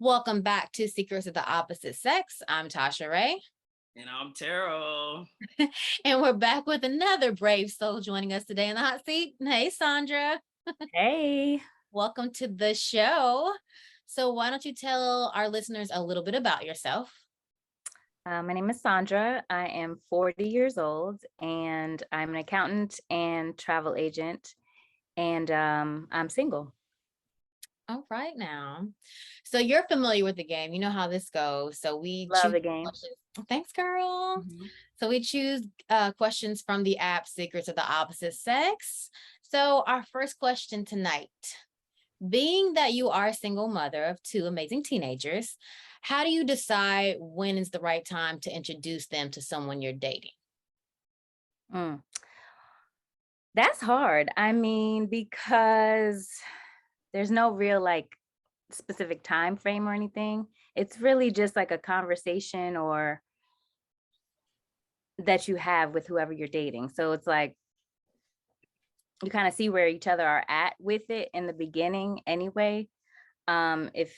Welcome back to Secrets of the Opposite Sex. I'm Tasha Ray. And I'm Taro. And we're back with another brave soul joining us today in the hot seat. Hey, Sondra. Hey. Welcome to the show. So why don't you tell our listeners a little bit about yourself? My name is Sondra. I am 40 years old and I'm an accountant and travel agent, and I'm single. All right now. So you're familiar with the game. You know how this goes. So we Love choose the game. questions. Thanks, girl. Mm-hmm. So we choose questions from the app Secrets of the Opposite Sex. So our first question tonight, being that you are a single mother of two amazing teenagers, how do you decide when is the right time to introduce them to someone you're dating? That's hard. I mean, because there's no real specific time frame or anything. It's really just like a conversation or that you have with whoever you're dating. So it's like you kind of see where each other are at with it in the beginning anyway. If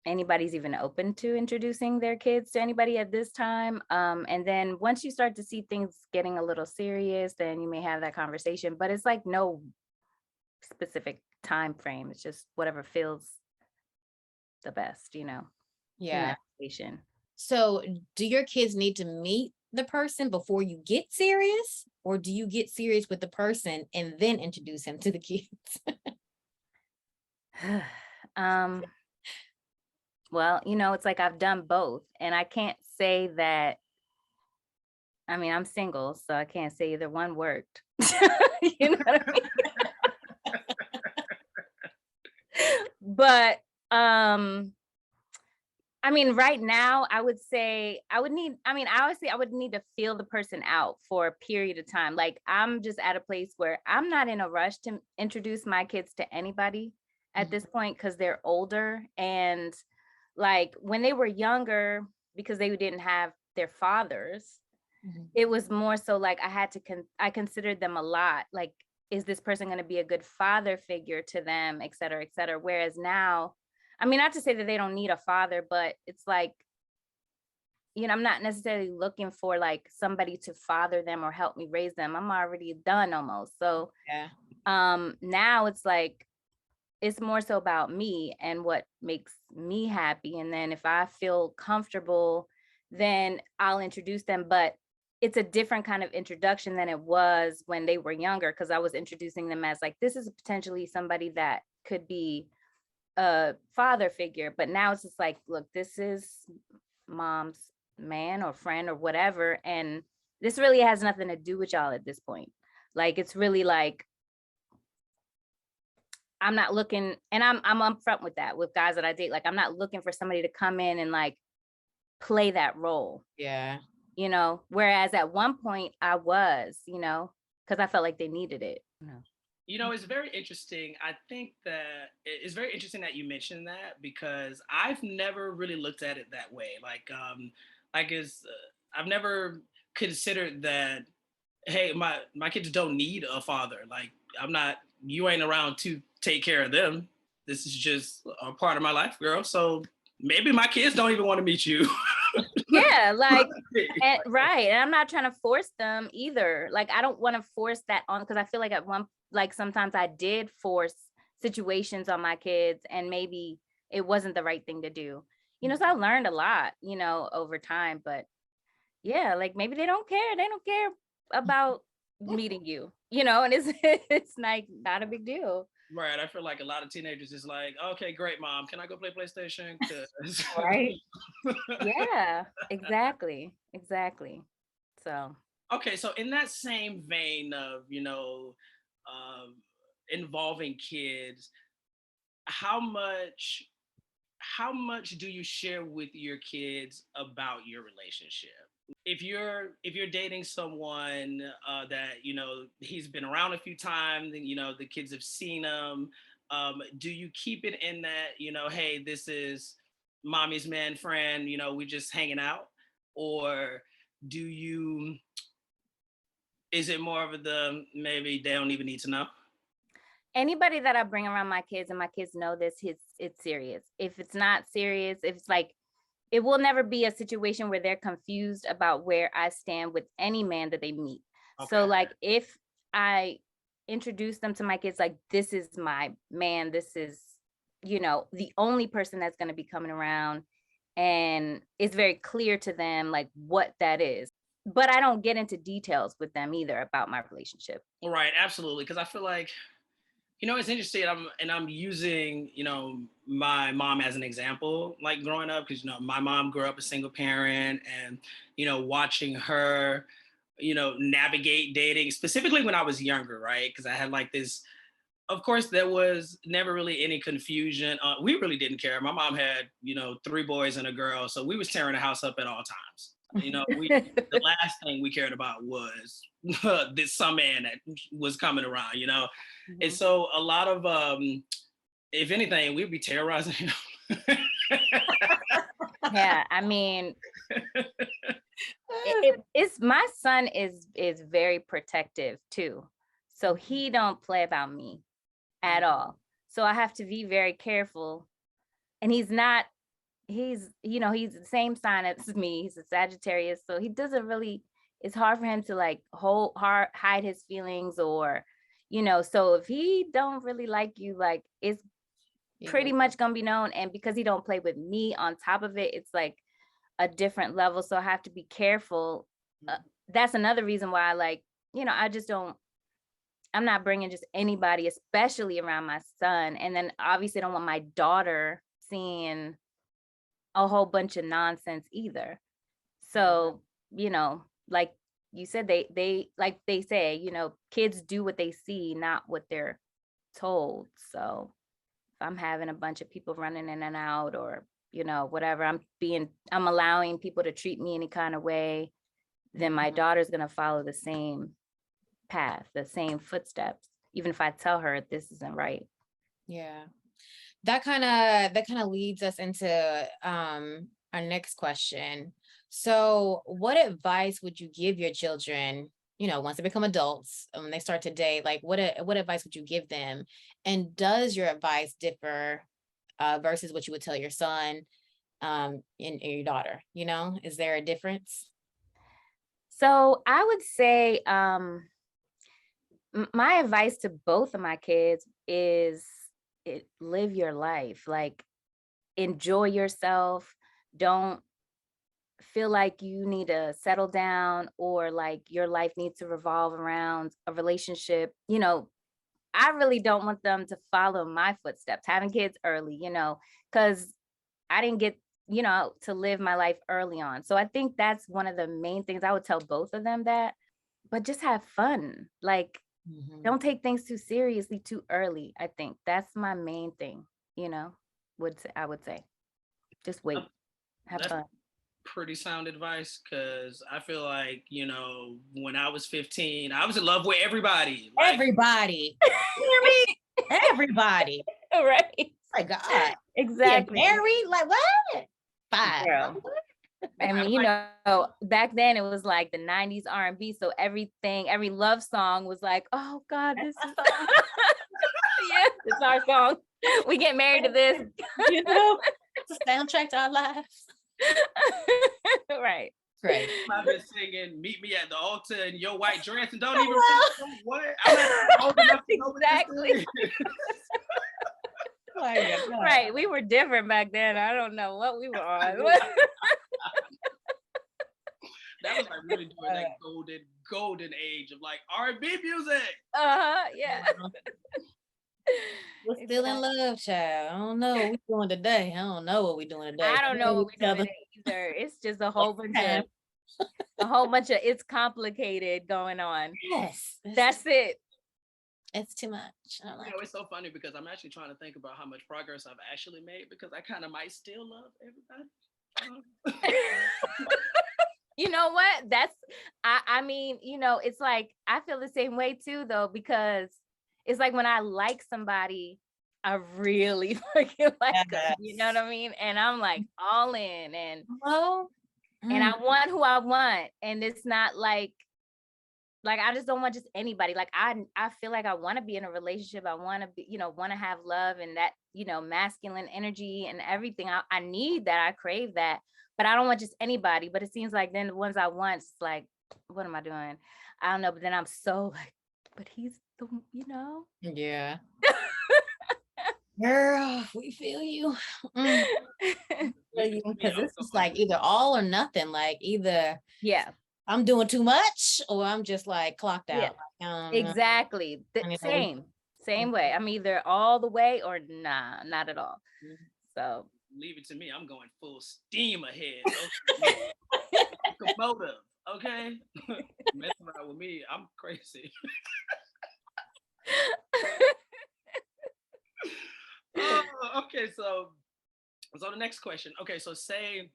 anybody's even open to introducing their kids to anybody at this time. And then once you start to see things getting a little serious, then you may have that conversation, but it's like no specific time frame. It's just whatever feels the best, Yeah. situation. So do your kids need to meet the person before you get serious? Or do you get serious with the person and then introduce him to the kids? Well, it's like I've done both, and I can't say that. I mean, I'm single, so I can't say either one worked. You know what I mean? But I mean, right now, I would say I would need to feel the person out for a period of time. Like, I'm just at a place where I'm not in a rush to introduce my kids to anybody at this point, because they're older. And like when they were younger, because they didn't have their fathers, it was more so like I considered them a lot. Like, is this person going to be a good father figure to them, et cetera, et cetera. Whereas now, I mean, not to say that they don't need a father, but it's like, I'm not necessarily looking for like somebody to father them or help me raise them. I'm already done almost. So Yeah. now it's like, it's more so about me and what makes me happy. And then if I feel comfortable, then I'll introduce them. But it's a different kind of introduction than it was when they were younger, because I was introducing them as like, this is potentially somebody that could be a father figure. But now it's just like, look, this is mom's man or friend or whatever. And this really has nothing to do with y'all at this point. Like, it's really like, I'm not looking, and I'm upfront with that with guys that I date. Like, I'm not looking for somebody to come in and like play that role. Yeah. Whereas at one point I was, because I felt like they needed it. It's very interesting. I think that it's very interesting that you mentioned that, because I've never really looked at it that way. I've never considered that, hey, my kids don't need a father. Like, you ain't around to take care of them. This is just a part of my life, girl. So maybe my kids don't even want to meet you. Yeah, like, right. And I'm not trying to force them either. Like, I don't want to force that on, because I feel like sometimes I did force situations on my kids, and maybe it wasn't the right thing to do. So I learned a lot, over time. But yeah, like, maybe they don't care. They don't care about meeting you, and it's like not a big deal. Right. I feel like a lot of teenagers is like, okay, great, mom. Can I go play PlayStation? Right. Yeah, exactly. So. Okay, so in that same vein of, involving kids, how much do you share with your kids about your relationship? If you're dating someone that he's been around a few times, and the kids have seen him, do you keep it in that, hey, this is mommy's man friend, we just hanging out, or do you is it more of the maybe they don't even need to know? Anybody that I bring around my kids, and my kids know this, it's serious. If it's not serious, if it's like, it will never be a situation where they're confused about where I stand with any man that they meet. So Okay. like, if I introduce them to my kids, like, this is my man, this is, the only person that's going to be coming around, and it's very clear to them like what that is. But I don't get into details with them either about my relationship. Right, absolutely. Because I feel like, it's interesting. I'm using, my mom as an example, like growing up, because my mom grew up a single parent, and watching her, navigate dating, specifically when I was younger, right? Because I had like this. Of course, there was never really any confusion. We really didn't care. My mom had, 3 boys and a girl, so we was tearing the house up at all times. The last thing we cared about was this some man that was coming around, and so a lot of, if anything, we'd be terrorizing him. Yeah, I mean, it's my son is very protective too, so he don't play about me at all. So I have to be very careful. And he's the same sign as me. He's a Sagittarius, so he doesn't really. It's hard for him to like hide his feelings, or so if he don't really like you, like, it's pretty much gonna be known. And because he don't play with me on top of it, it's like a different level. So I have to be careful. That's another reason why, like, I just don't. I'm not bringing just anybody, especially around my son. And then obviously I don't want my daughter seeing a whole bunch of nonsense either. So, like you said, they like they say, kids do what they see, not what they're told. So if I'm having a bunch of people running in and out, or, whatever, I'm allowing people to treat me any kind of way, then my daughter's going to follow the same path, the same footsteps, even if I tell her this isn't right. Yeah. That kind of leads us into our next question. So what advice would you give your children, once they become adults, when they start to date? Like, what advice would you give them? And does your advice differ versus what you would tell your son and your daughter? Is there a difference? So I would say my advice to both of my kids is live your life, like, enjoy yourself. Don't feel like you need to settle down, or like your life needs to revolve around a relationship. I really don't want them to follow my footsteps, having kids early, because I didn't get, to live my life early on. So I think that's one of the main things I would tell both of them, that, but just have fun. Like, don't take things too seriously too early. I think that's my main thing, I would say. Just wait, have That's fun. pretty sound advice, because I feel like, when I was 15, I was in love with everybody. Like, Everybody. You hear me? Everybody. Right. Oh my God. Exactly. Married? Like what? 5. Girl. I mean, back then it was like the 90s R&B. So every love song was like, oh God, this is yeah, it's our song. We get married to this. It's a soundtrack to our lives. Right. Great. I've been singing "Meet Me at the Altar" in your white dress, and don't even know what. I'm not old enough to know what this Exactly. is. Right. We were different back then. I don't know what we were on. That was like really during that golden age of like R&B music. Yeah. We're still in love, child. I don't know what we're doing today. I don't know what we're doing today. I don't know what we're doing today either. It's just a whole bunch of it's complicated going on. Yes. That's it. It's too much. I don't like It's so funny because I'm actually trying to think about how much progress I've actually made, because I kind of might still love everybody. You know what? I mean, it's like, I feel the same way too, though, because it's like when I like somebody, I really fucking like them, you know what I mean? And I'm like all in, and I want who I want. And it's not like, Like, I just don't want just anybody. Like, I feel like I want to be in a relationship. I want to be, want to have love and that, masculine energy and everything. I need that. I crave that, but I don't want just anybody. But it seems like then the ones I want, it's like, what am I doing? I don't know. But then I'm so like, but he's the, Yeah. Girl, we feel you. Because this is like either all or nothing. Like either Yeah. I'm doing too much or I'm just like clocked Yeah. out. Exactly. Same way. I'm either all the way or nah, not at all. So leave it to me. I'm going full steam ahead. Locomotive, okay? Messing around with me, I'm crazy. Okay, so the next question. Okay, so say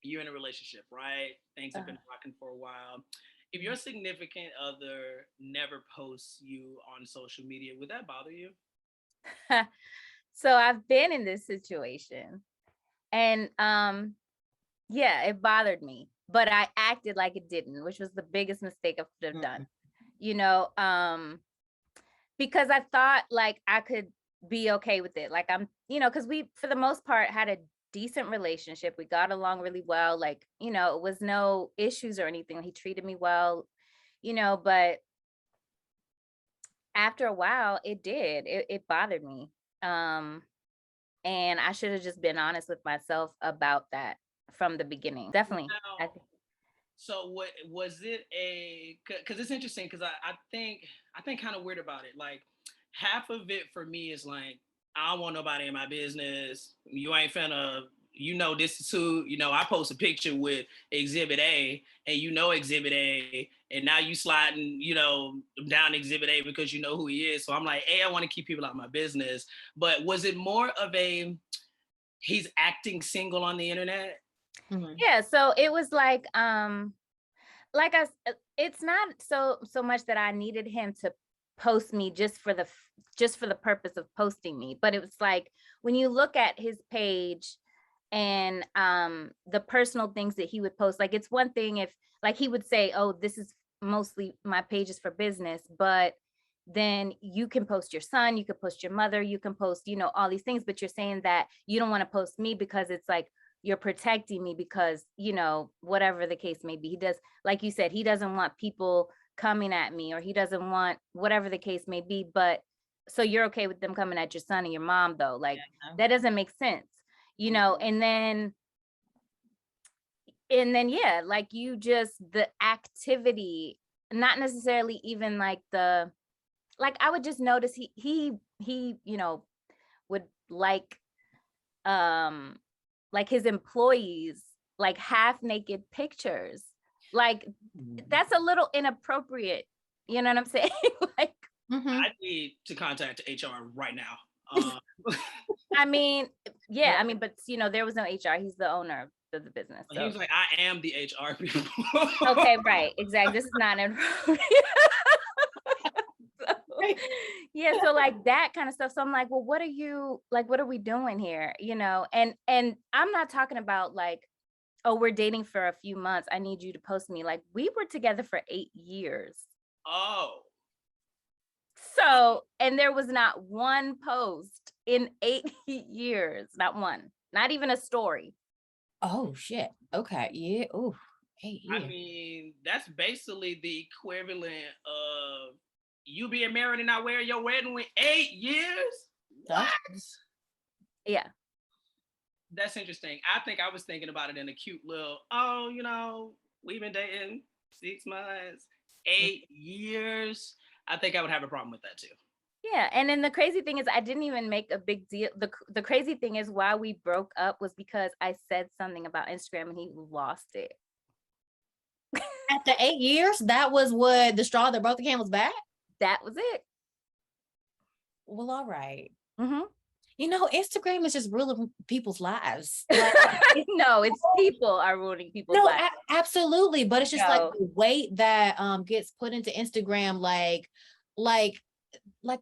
you're in a relationship, right? Things have been rocking for a while. If your significant other never posts you on social media, would that bother you? So I've been in this situation, and yeah, it bothered me, but I acted like it didn't, which was the biggest mistake I could have done. Because I thought like I could be okay with it. Like I'm, because we, for the most part, had a decent relationship. We got along really well. Like, it was no issues or anything. He treated me well, but after a while, it bothered me. And I should have just been honest with myself about that from the beginning. Definitely. So what was it because it's interesting because I think kind of weird about it. Like half of it for me is like, I don't want nobody in my business. You ain't finna, this is who, I post a picture with Exhibit A and Exhibit A, and now you sliding, down Exhibit A because you know who he is. So I'm like, I want to keep people out of my business. But was it more of he's acting single on the internet? Mm-hmm. Yeah, so it was like it's not so much that I needed him to post me just for the purpose of posting me, but it was like when you look at his page and the personal things that he would post, like it's one thing if like he would say, oh, this is mostly my page is for business, but then you can post your son, you can post your mother, you can post, all these things, but you're saying that you don't want to post me because it's like you're protecting me because, whatever the case may be. He does, like you said, he doesn't want people coming at me, or he doesn't want whatever the case may be. But so you're okay with them coming at your son and your mom though? Like that doesn't make sense, and then, yeah, like you just, the activity, not necessarily even like I would just notice he would like his employees, like half naked pictures. Like that's a little inappropriate. You know what I'm saying? Like I need to contact HR right now. I mean, yeah, I mean, but there was no HR. He's the owner of the business. So. He was like, I am the HR people. Okay, right, exactly. This is not inappropriate. Yeah, so like that kind of stuff. So I'm like, well, what are we doing here? And I'm not talking about like, oh, we're dating for a few months, I need you to post me. Like we were together for 8 years. Oh. So, and there was not one post in 8 years, not one, not even a story. Oh shit. Okay. Yeah. Oh, 8 years. I mean, that's basically the equivalent of you being married and not wearing your wedding ring 8 years? What? Yeah. That's interesting. I think I was thinking about it in a cute little, we've been dating 6 months, 8 years. I think I would have a problem with that too. Yeah. And then the crazy thing is I didn't even make a big deal. The crazy thing is why we broke up was because I said something about Instagram and he lost it. After 8 years, that was what the straw that broke the camel's back? That was it. Well, all right. Mm-hmm. Instagram is just ruining people's lives. Like, no, it's people are ruining people's lives. Absolutely. But it's just like the weight that gets put into Instagram, like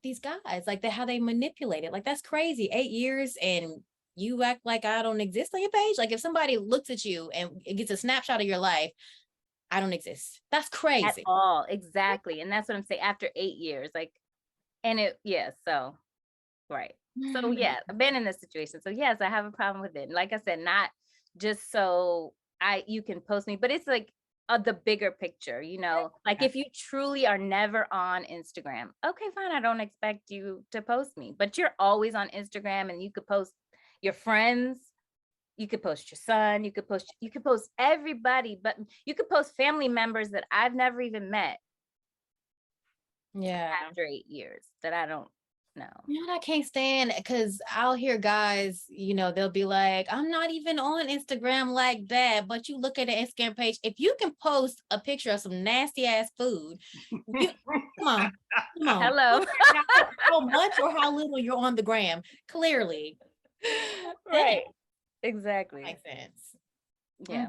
these guys, like how they manipulate it. Like that's crazy. 8 years and you act like I don't exist on your page. Like if somebody looks at you and it gets a snapshot of your life, I don't exist. That's at crazy. all. Exactly. And that's what I'm saying. After 8 years, like, and it, yeah, so, right. So yeah, I've been in this situation. So yes, I have a problem with it. And like I said, not just so you can post me, but it's like the bigger picture, you know, like if you truly are never on Instagram, okay, fine. I don't expect you to post me, but you're always on Instagram and you could post your friends, you could post your son, you could post everybody, but you could post family members that I've never even met Yeah. after 8 years that I don't know. You know what I can't stand? Because I'll hear guys, you know, they'll be like, I'm not even on Instagram like that. But you look at the Instagram page, if you can post a picture of some nasty ass food, you, come on. Hello. How much or how little you're on the gram? Clearly. Right. Exactly. Makes sense. Yeah.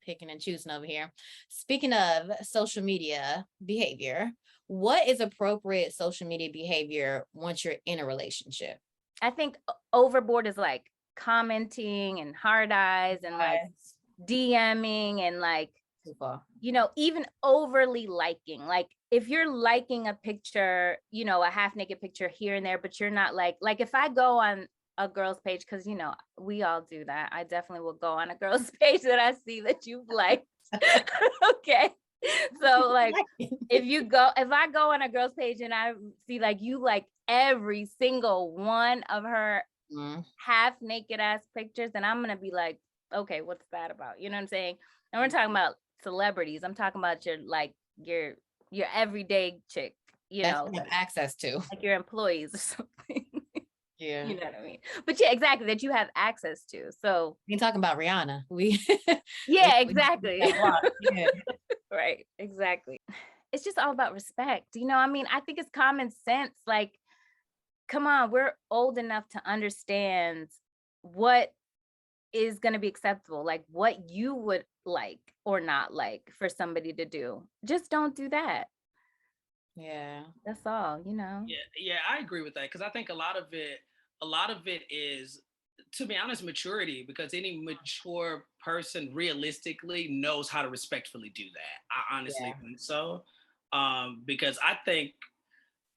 Picking and choosing over here. Speaking of social media behavior, what is appropriate social media behavior once you're in a relationship? I think overboard is like commenting and hard eyes and like DMing and like, you know, even overly liking. Like if you're liking a picture, you know, a half naked picture here and there, but you're not like if I go on a girl's page, because you know we all do that, I definitely will go on a girl's page that I see that you've liked. Okay, so like if I go on a girl's page and I see like you like every single one of her half naked ass pictures, then I'm gonna be like, okay, what's that about? You know what I'm saying? And we're talking about celebrities. I'm talking about your everyday chick, you know, have access to, like your employees or something. Yeah. You know what I mean? But yeah, exactly, that you have access to. So you're talking about Rihanna. Yeah, exactly. Yeah. Right, exactly. It's just all about respect. You know, I mean, I think it's common sense. Like, come on, we're old enough to understand what is going to be acceptable, like what you would like or not like for somebody to do. Just don't do that. Yeah. That's all, you know. Yeah, I agree with that, because I think a lot of it is, to be honest, maturity, because any mature person realistically knows how to respectfully do that. I honestly think so. Because I think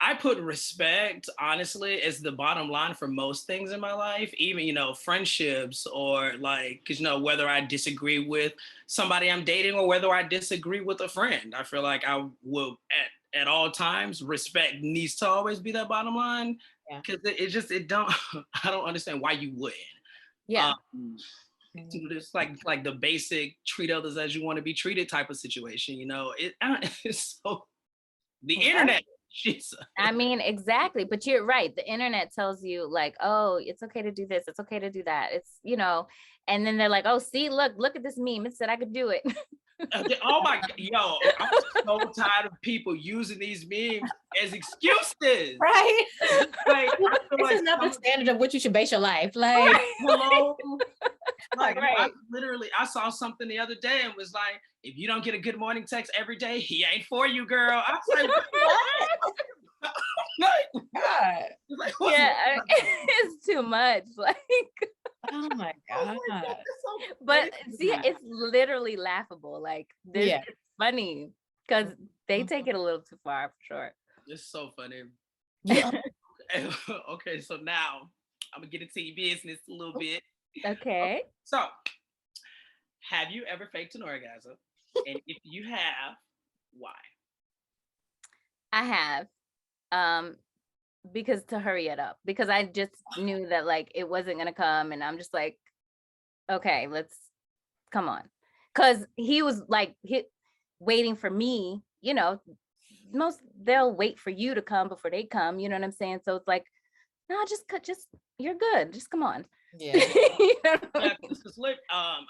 I put respect, honestly, as the bottom line for most things in my life, even, you know, friendships, or like, because, you know, whether I disagree with somebody I'm dating or whether I disagree with a friend, I feel like I will, at all times, respect needs to always be that bottom line. Because it don't, I don't understand why you wouldn't. Yeah. It's like the basic treat others as you want to be treated type of situation, you know. It's so, the internet. Jesus. I mean, exactly. But you're right. The internet tells you like, oh, it's okay to do this. It's okay to do that. It's, you know, and then they're like, oh, see, look at this meme. It said I could do it. Oh my God, yo, I'm so tired of people using these memes as excuses. Right. Like, this is not the standard of which you should base your life. Like, hello. Like, right. I saw something the other day and was like, if you don't get a good morning text every day, he ain't for you, girl. I was like, what? God. Yeah, it's too much. Like, oh my God. But see, it's literally laughable. Like, this is funny because they take it a little too far, for sure. It's so funny. Yeah. Okay, so now I'm gonna get into your business a little bit. Okay. So, have you ever faked an orgasm? And if you have, why? I have. Because to hurry it up, because I just knew that like it wasn't gonna come, and I'm just like, okay, let's come on, because he was like waiting for me. You know, they'll wait for you to come before they come. You know what I'm saying? So it's like, no, just you're good. Just come on. Yeah. You know what I mean?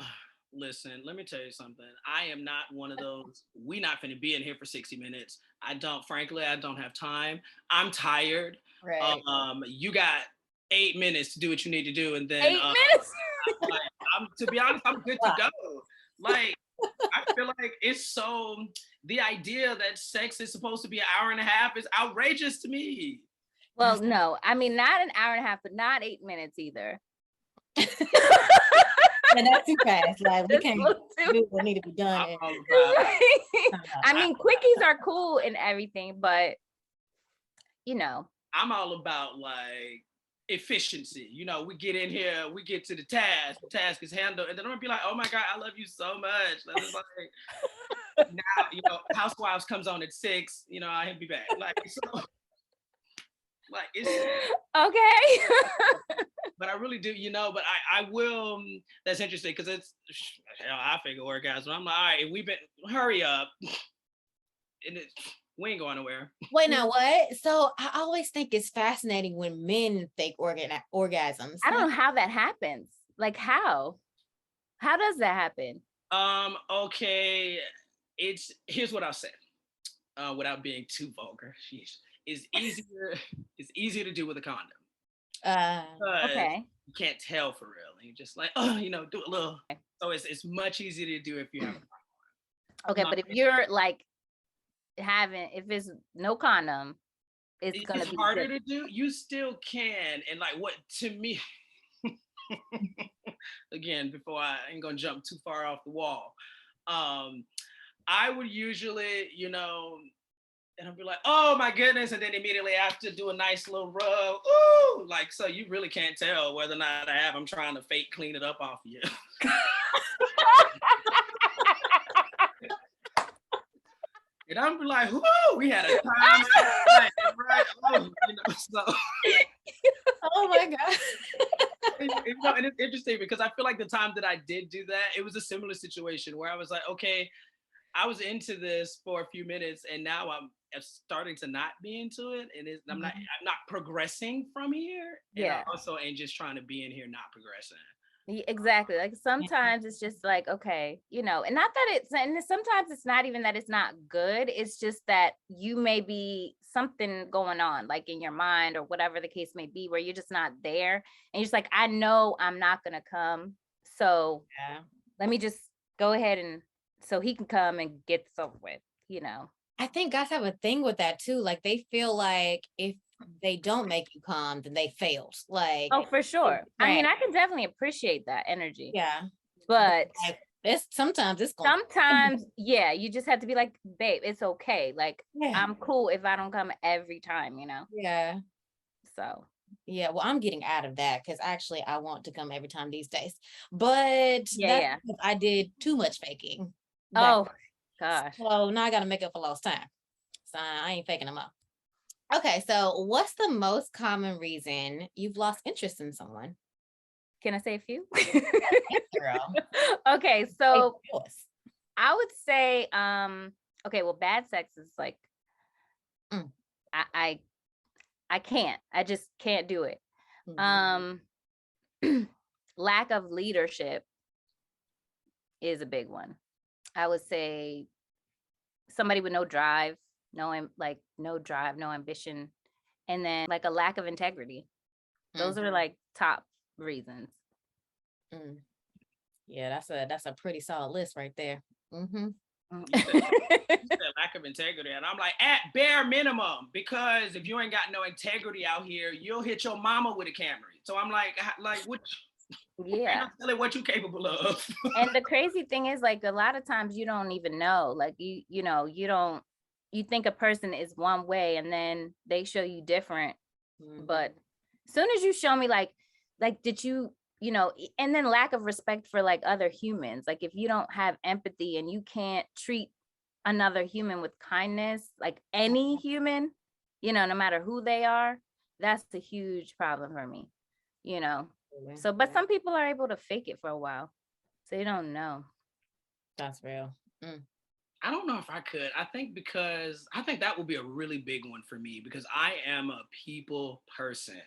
Listen, let me tell you something. I am not one of those, we not finna be in here for 60 minutes. Frankly, I don't have time. I'm tired. Right. You got 8 minutes to do what you need to do. And then 8 minutes? to be honest, I'm good to go. Like, I feel like the idea that sex is supposed to be an hour and a half is outrageous to me. Well, no, I mean, not an hour and a half, but not 8 minutes either. And that's too fast. Like we That's can't a little do what need to be done. I'm all about it. I mean, quickies are cool and everything, but you know. I'm all about like efficiency. We get in here, we get to the task is handled, and then I'm gonna be like, oh my God, I love you so much. And it's like, now, Housewives comes on at 6, I'll be back. Like, so, like, it's, Okay. but I really do, but I will, that's interesting, because it's, hell, I figure orgasm. I'm like, all right, hurry up. And we ain't going nowhere. Wait, now what? So I always think it's fascinating when men fake orgasms. I don't know how that happens. Like how? How does that happen? Okay. Here's what I'll say, without being too vulgar. Sheesh. It's easier to do with a condom. Okay. You can't tell for real. And you're just like, do a little. So it's much easier to do if you have a condom. Okay, but if you're like if it's no condom, it's gonna be harder to do. You still can, and like what to me. Again, before I ain't gonna jump too far off the wall, I would usually, and I'd be like, oh my goodness, and then immediately after do a nice little rub, ooh, like, so you really can't tell whether or not I'm trying to fake clean it up off of you. And I'm like, whoo, we had a time, right? So. Oh my God. And it's interesting because I feel like the time that I did do that, it was a similar situation where I was like, okay, I was into this for a few minutes, and now I'm starting to not be into it, and I'm not progressing from here. Yeah. And just trying to be in here, not progressing. Exactly. Like sometimes it's just like, okay, and not that and sometimes it's not even that it's not good. It's just that you may be something going on like in your mind or whatever the case may be, where you're just not there. And you're just like, I know I'm not going to come. So let me just go ahead and so he can come and get this over with, I think guys have a thing with that too. Like they feel like if they don't make you come, then they failed. Like, oh, for sure. I mean, I can definitely appreciate that energy. Yeah. But like, sometimes yeah, you just have to be like, babe, it's okay. Like, I'm cool if I don't come every time, Yeah. So. Yeah, well, I'm getting out of that because actually I want to come every time these days. But I did too much faking. Oh, gosh. So now I got to make up for lost time. So I ain't faking them up. Okay, so what's the most common reason you've lost interest in someone? Can I say a few? Girl. Okay, so I would say, okay, well, bad sex is like, I can't. I just can't do it. Lack of leadership is a big one. I would say somebody with no drive, no ambition, and then like a lack of integrity. Those are like top reasons. Yeah, that's a pretty solid list right there. You said lack of integrity, and I'm like, at bare minimum, because if you ain't got no integrity out here, you'll hit your mama with a Camry. So I'm like what? Yeah, tell it what you capable of. And the crazy thing is, like, a lot of times you don't even know, like, you think a person is one way and then they show you different. But as soon as you show me like did you and then lack of respect for like other humans, like if you don't have empathy and you can't treat another human with kindness, like any human, no matter who they are, that's a huge problem for me, So, but some people are able to fake it for a while, so you don't know. That's real. I don't know if I could. I think that would be a really big one for me, because I am a people person.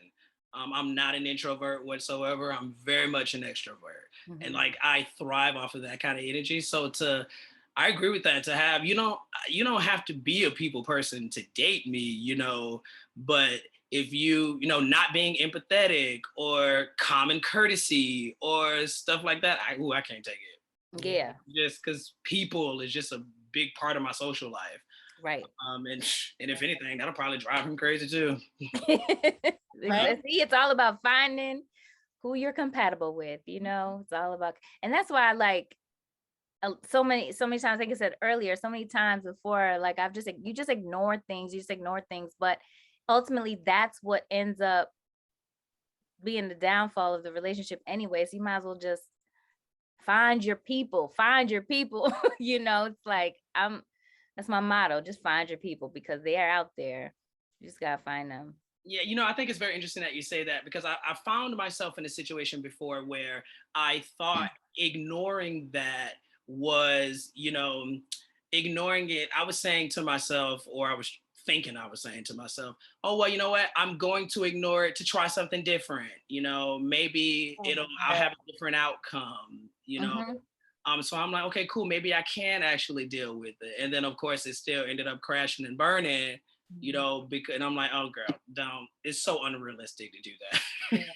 I'm not an introvert whatsoever. I'm very much an extrovert. And like, I thrive off of that kind of energy. So I agree with that, to have, you don't have to be a people person to date me, but if not being empathetic or common courtesy or stuff like that, I can't take it. Yeah. Just because people is just a big part of my social life. Right. And if anything, that'll probably drive him crazy too. Right. See, it's all about finding who you're compatible with, it's all about, and that's why I like so many times, like I said earlier, so many times before, like you just ignore things, but ultimately that's what ends up being the downfall of the relationship anyway. So you might as well just find your people. It's like that's my motto, just find your people, because they are out there. You just gotta find them. Yeah, I think it's very interesting that you say that, because I found myself in a situation before where I thought ignoring that was, ignoring it. I was saying to myself, or I was thinking I was saying to myself, oh, well, you know what? I'm going to ignore it to try something different. Maybe I'll have a different outcome, Mhm. So I'm like, okay, cool. Maybe I can actually deal with it. And then of course it still ended up crashing and burning, because, and I'm like, oh girl, don't, it's so unrealistic to do that.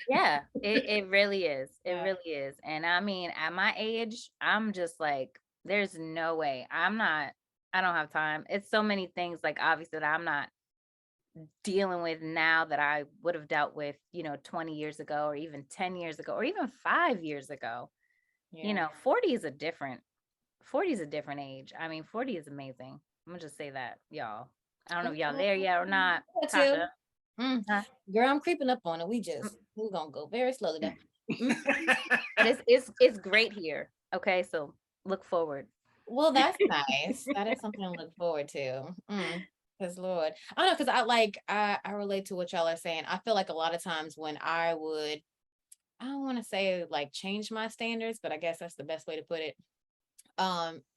Yeah, it really is. It Yeah. really is. And I mean, at my age, I'm just like, there's no way. I don't have time. It's so many things, like, obviously, that I'm not dealing with now that I would have dealt with, 20 years ago, or even 10 years ago, or even 5 years ago. Yeah. 40 is a different age. I mean, 40 is amazing. I'm gonna just say that, y'all. I don't know if y'all there yet or not. Me too. Tasha. Huh? Girl, I'm creeping up on it. We're gonna go very slowly though. But it's great here. Okay, so look forward. Well, that's nice. That is something to look forward to. Because Lord, I don't know, because I relate to what y'all are saying. I feel like a lot of times when I don't want to say like change my standards, but I guess that's the best way to put it.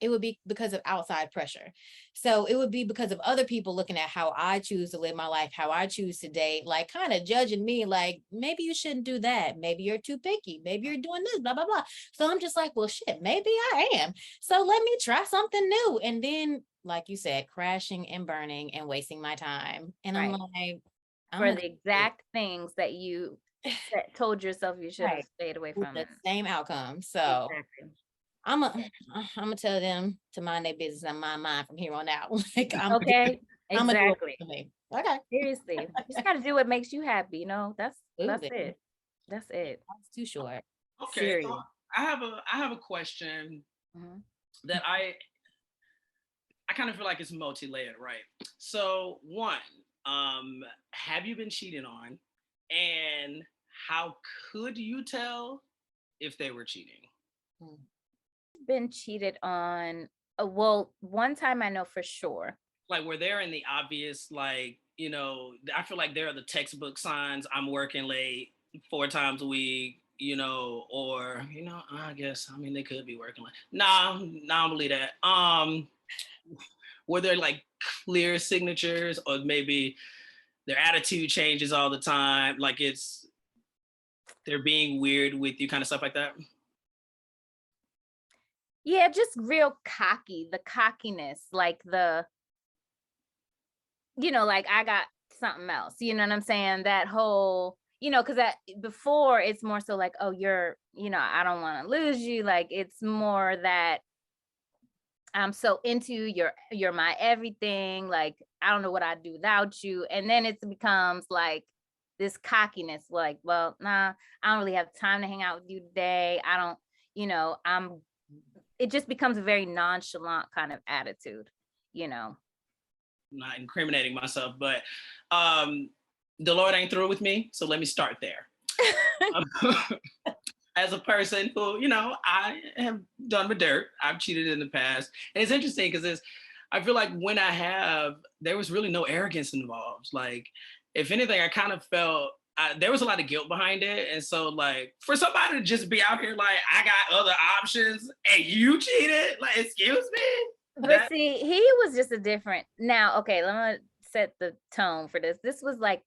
It would be because of outside pressure. So it would be because of other people looking at how I choose to live my life, how I choose to date, like kind of judging me, like maybe you shouldn't do that, maybe you're too picky, maybe you're doing this, blah blah blah. So I'm just like, well shit, maybe I am, so let me try something new. And then, like you said, crashing and burning and wasting my time. And I'm Right. like, I'm For gonna the exact things that you told yourself you should have right stayed away with from the it. same outcome. So Exactly. I'm gonna tell them to mind their business and mind mine from here on out. Like Okay. I'm gonna do it Exactly. for me. Okay. Seriously. You just gotta do what makes you happy, Move that's it. it. That's it. That's too short. Okay, so Serious. I have a question Mhm. that I kind of feel like it's multi-layered, right? So one, have you been cheated on? And how could you tell if they were cheating? Mm. Been cheated on. Well, one time I know for sure. Like, were there in the obvious, like, I feel like there are the textbook signs: I'm working late 4 times a week, or, I guess, I mean, they could be working late. Nah, I don't believe that. Were there like clear signatures, or maybe their attitude changes all the time, like they're being weird with you, kind of stuff like that? Yeah, just real cocky, the cockiness, like like I got something else, you know what I'm saying? That whole, because that before it's more so like, oh, I don't want to lose you. Like it's more that I'm so into you're my everything. Like I don't know what I'd do without you. And then it becomes like this cockiness, like, well, nah, I don't really have time to hang out with you today. I don't, it just becomes a very nonchalant kind of attitude, you know. Not incriminating myself, but the Lord ain't through with me, so let me start there. As a person who, I have done my dirt, I've cheated in the past, and it's interesting because I feel like when there was really no arrogance involved. Like, if anything, I kind of felt there was a lot of guilt behind it, and so like for somebody to just be out here like, I got other options and you cheated, like, excuse me. But see, he was just a different. Now, okay, let me set the tone for this. This was like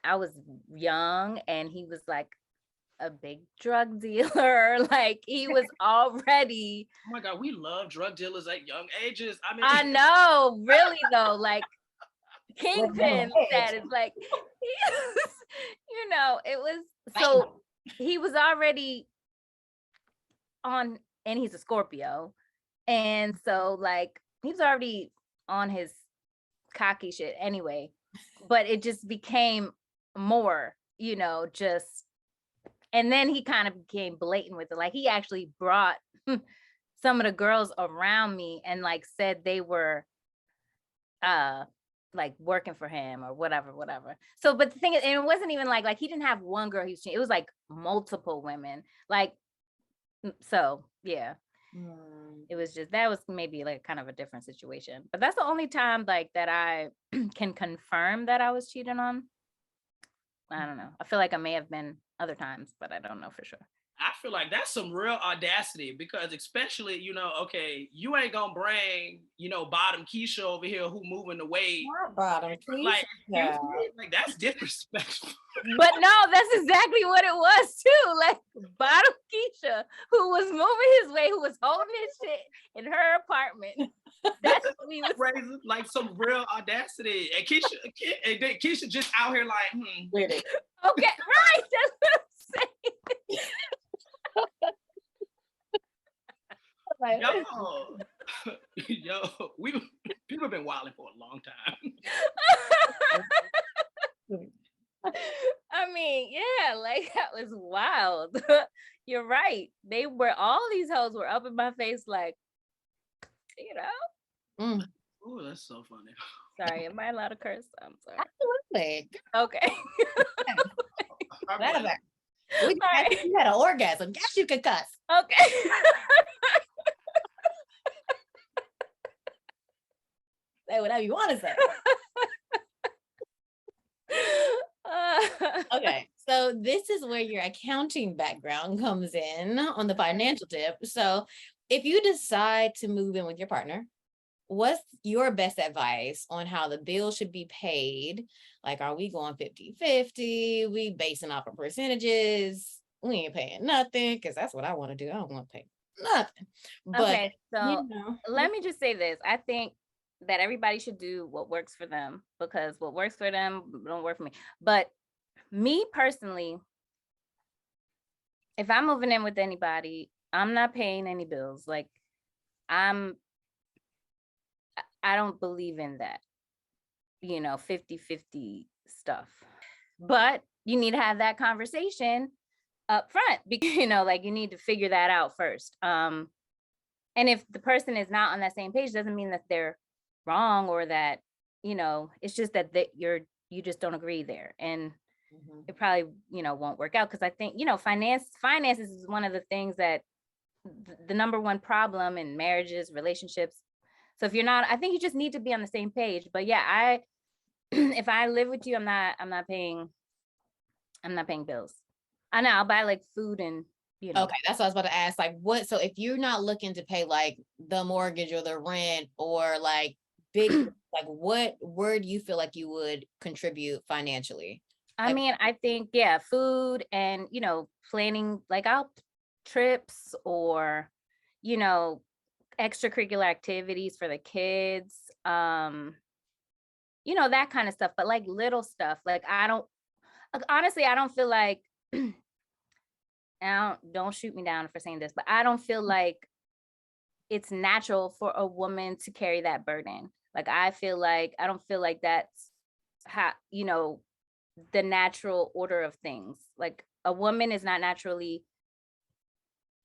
I was young and he was like a big drug dealer. Like he was already. Oh my God, we love drug dealers at young ages. I mean, I know, really though, like kingpin status. Like it was so he was already on, and he's a Scorpio. And so like he was already on his cocky shit anyway, but it just became more, just And then he kind of became blatant with it. Like he actually brought some of the girls around me and like said they were like working for him or whatever. So, but the thing is, and it wasn't even like he didn't have one girl he was cheating. It was like multiple women. Like, so yeah. It was just, that was maybe like kind of a different situation. But that's the only time like that I can confirm that I was cheated on. I don't know. I feel like I may have been other times, but I don't know for sure. I feel like that's some real audacity because especially, okay, you ain't gonna bring, bottom Keisha over here who moving the weight. Not bottom Keisha. Like, like that's disrespectful. But no, that's exactly what it was too. Like bottom Keisha, who was moving his weight, who was holding his shit in her apartment. That's what we was raising, like some real audacity. And Keisha just out here like, With it. Okay, right. That's what I'm saying. Like, yo, people have been wilding for a long time. I mean, yeah, like that was wild. You're right. All these hoes were up in my face, like, Oh, that's so funny. Sorry, am I allowed to curse? I'm sorry. Absolutely. Okay. Whatever. You had an orgasm. Guess you could cuss. Okay. Say whatever you want to say. Okay, so this is where your accounting background comes in on the financial tip. So if you decide to move in with your partner, what's your best advice on how the bill should be paid? Like, are we going 50-50? We basing off of percentages? We ain't paying nothing, because that's what I want to do. I don't want to pay nothing. But, okay, so let me just say this. I think that everybody should do what works for them, because what works for them don't work for me. But me personally, if I'm moving in with anybody, I'm not paying any bills. Like I don't believe in that, 50-50 stuff. But you need to have that conversation up front, because, like you need to figure that out first. And if the person is not on that same page, doesn't mean that they're wrong or that, it's just that you just don't agree there. And it probably, won't work out. Because I think, finances is one of the things that the number one problem in marriages, relationships. So if you're not, I think you just need to be on the same page. But yeah, if I live with you, I'm not paying bills. I know I'll buy like food and, Okay, that's what I was about to ask. Like, so if you're not looking to pay like the mortgage or the rent or like big, like where do you feel like you would contribute financially? I mean, I think, yeah, food and, planning like out trips or, extracurricular activities for the kids, that kind of stuff. But like little stuff, like honestly, I don't feel like, don't shoot me down for saying this, but I don't feel like it's natural for a woman to carry that burden. Like I don't feel like that's how, the natural order of things. Like a woman is not naturally,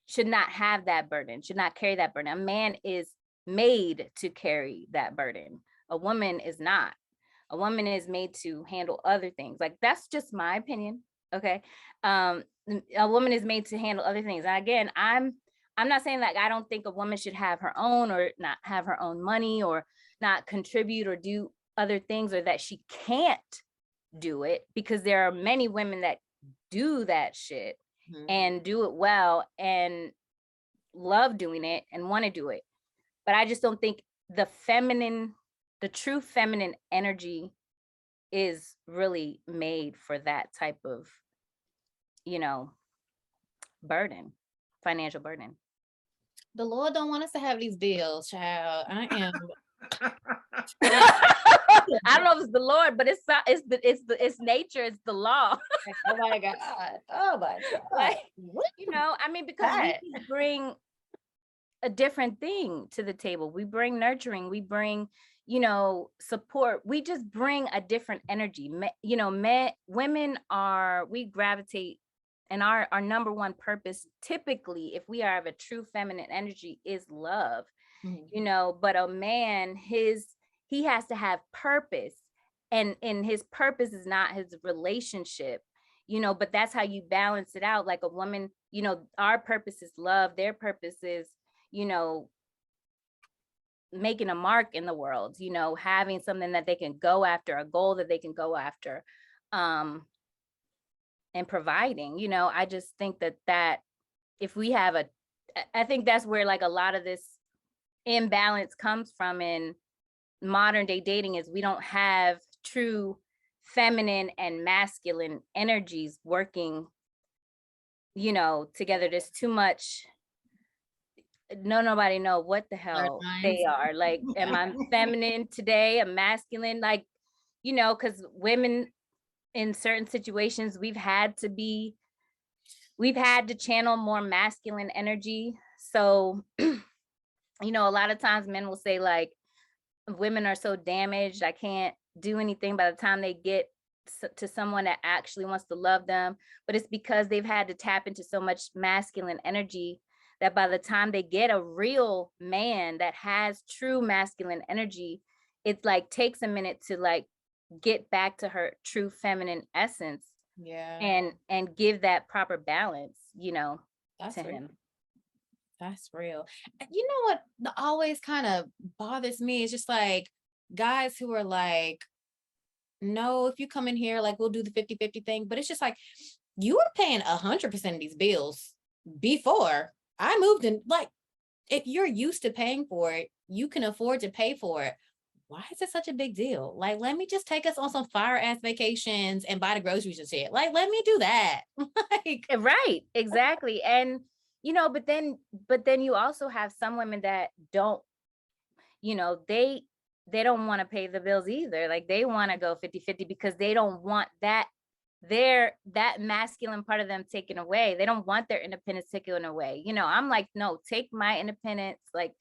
should not have that burden, should not carry that burden. A man is made to carry that burden. A woman is not. A woman is made to handle other things. Like that's just my opinion. Okay. A woman is made to handle other things. And again, I'm not saying like I don't think a woman should have her own or not have her own money or not contribute or do other things, or that she can't do it, because there are many women that do that shit and do it well and love doing it and want to do it. But I just don't think the true feminine energy is really made for that type of, burden, financial burden. The Lord don't want us to have these bills, child. I am. I don't know if it's the Lord, but it's nature, it's the law. Oh my God. Oh my God. Like, I mean, because we bring a different thing to the table. We bring nurturing, we bring, support. We just bring a different energy. Women we gravitate And our number one purpose, typically, if we are of a true feminine energy, is love. Mhm. But a man, he has to have purpose, and his purpose is not his relationship, but that's how you balance it out. Like a woman, our purpose is love, their purpose is, you know making a mark in the world, having something that they can go after, a goal that they can go after, um and providing. I just think that if we have I think that's where like a lot of this imbalance comes from in modern day dating, is we don't have true feminine and masculine energies working, together. There's too much. Nobody know what the Blurred hell they lines. are. Like, am I feminine today? A masculine? Like, because women in certain situations, we've had to channel more masculine energy. So, a lot of times men will say like, women are so damaged, I can't do anything by the time they get to someone that actually wants to love them. But it's because they've had to tap into so much masculine energy that by the time they get a real man that has true masculine energy, it's like takes a minute to like get back to her true feminine essence, Yeah, and give that proper balance, that's to real. him. That's real. And you know what always kind of bothers me is just like guys who are like, no, if you come in here, like we'll do the 50-50 thing. But it's just like you were paying 100% of these bills before I moved in. Like, if you're used to paying for it, you can afford to pay for it. Why is it such a big deal? Like, let me just take us on some fire ass vacations and buy the groceries and shit. Like, let me do that. Like, Right, exactly. And but then you also have some women that don't, they don't want to pay the bills either. Like they want to go 50-50 because they don't want that masculine part of them taken away. They don't want their independence taken away. I'm like, no, take my independence. Like,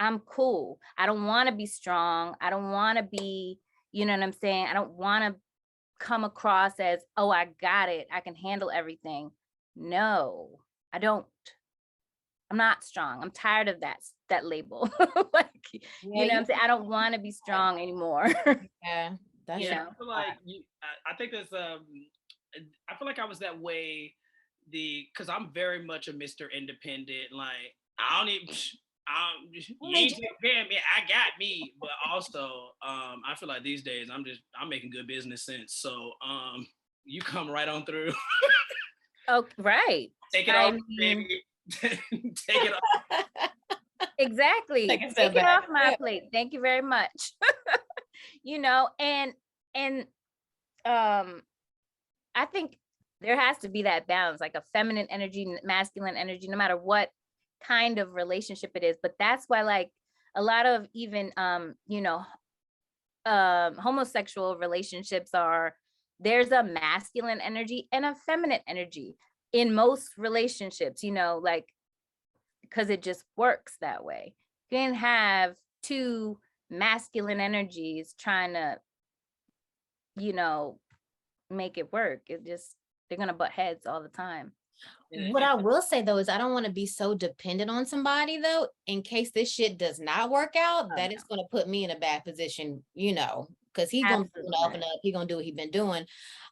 I'm cool. I don't want to be strong. I don't want to be, you know what I'm saying? I don't want to come across as, oh, I got it, I can handle everything. No, I don't. I'm not strong. I'm tired of that label. Like, yeah, what you I'm saying? I don't want to be strong anymore. yeah, that you shit. Yeah, know. I feel like I think there's I feel like I was that way because I'm very much a Mr. Independent. Like I don't even Who you made ain't you? taking care of me. I got me. But also, I feel like these days I'm making good business sense. So you come right on through. Oh, right. Take it I off, mean, baby. Take it off. exactly. Take a step Take it back. off my plate. Thank you very much. And I think there has to be that balance, like a feminine energy, masculine energy, no matter what kind of relationship it is. But that's why, like, a lot of even homosexual relationships there's a masculine energy and a feminine energy in most relationships, like, because it just works that way. You can have two masculine energies trying to, you know, make it work. They're gonna butt heads all the time. What I will say though is I don't want to be so dependent on somebody though, in case this shit does not work out, Oh that no, it's gonna put me in a bad position, because he's gonna be doing absolutely the up not. and up, he gonna do what he been doing.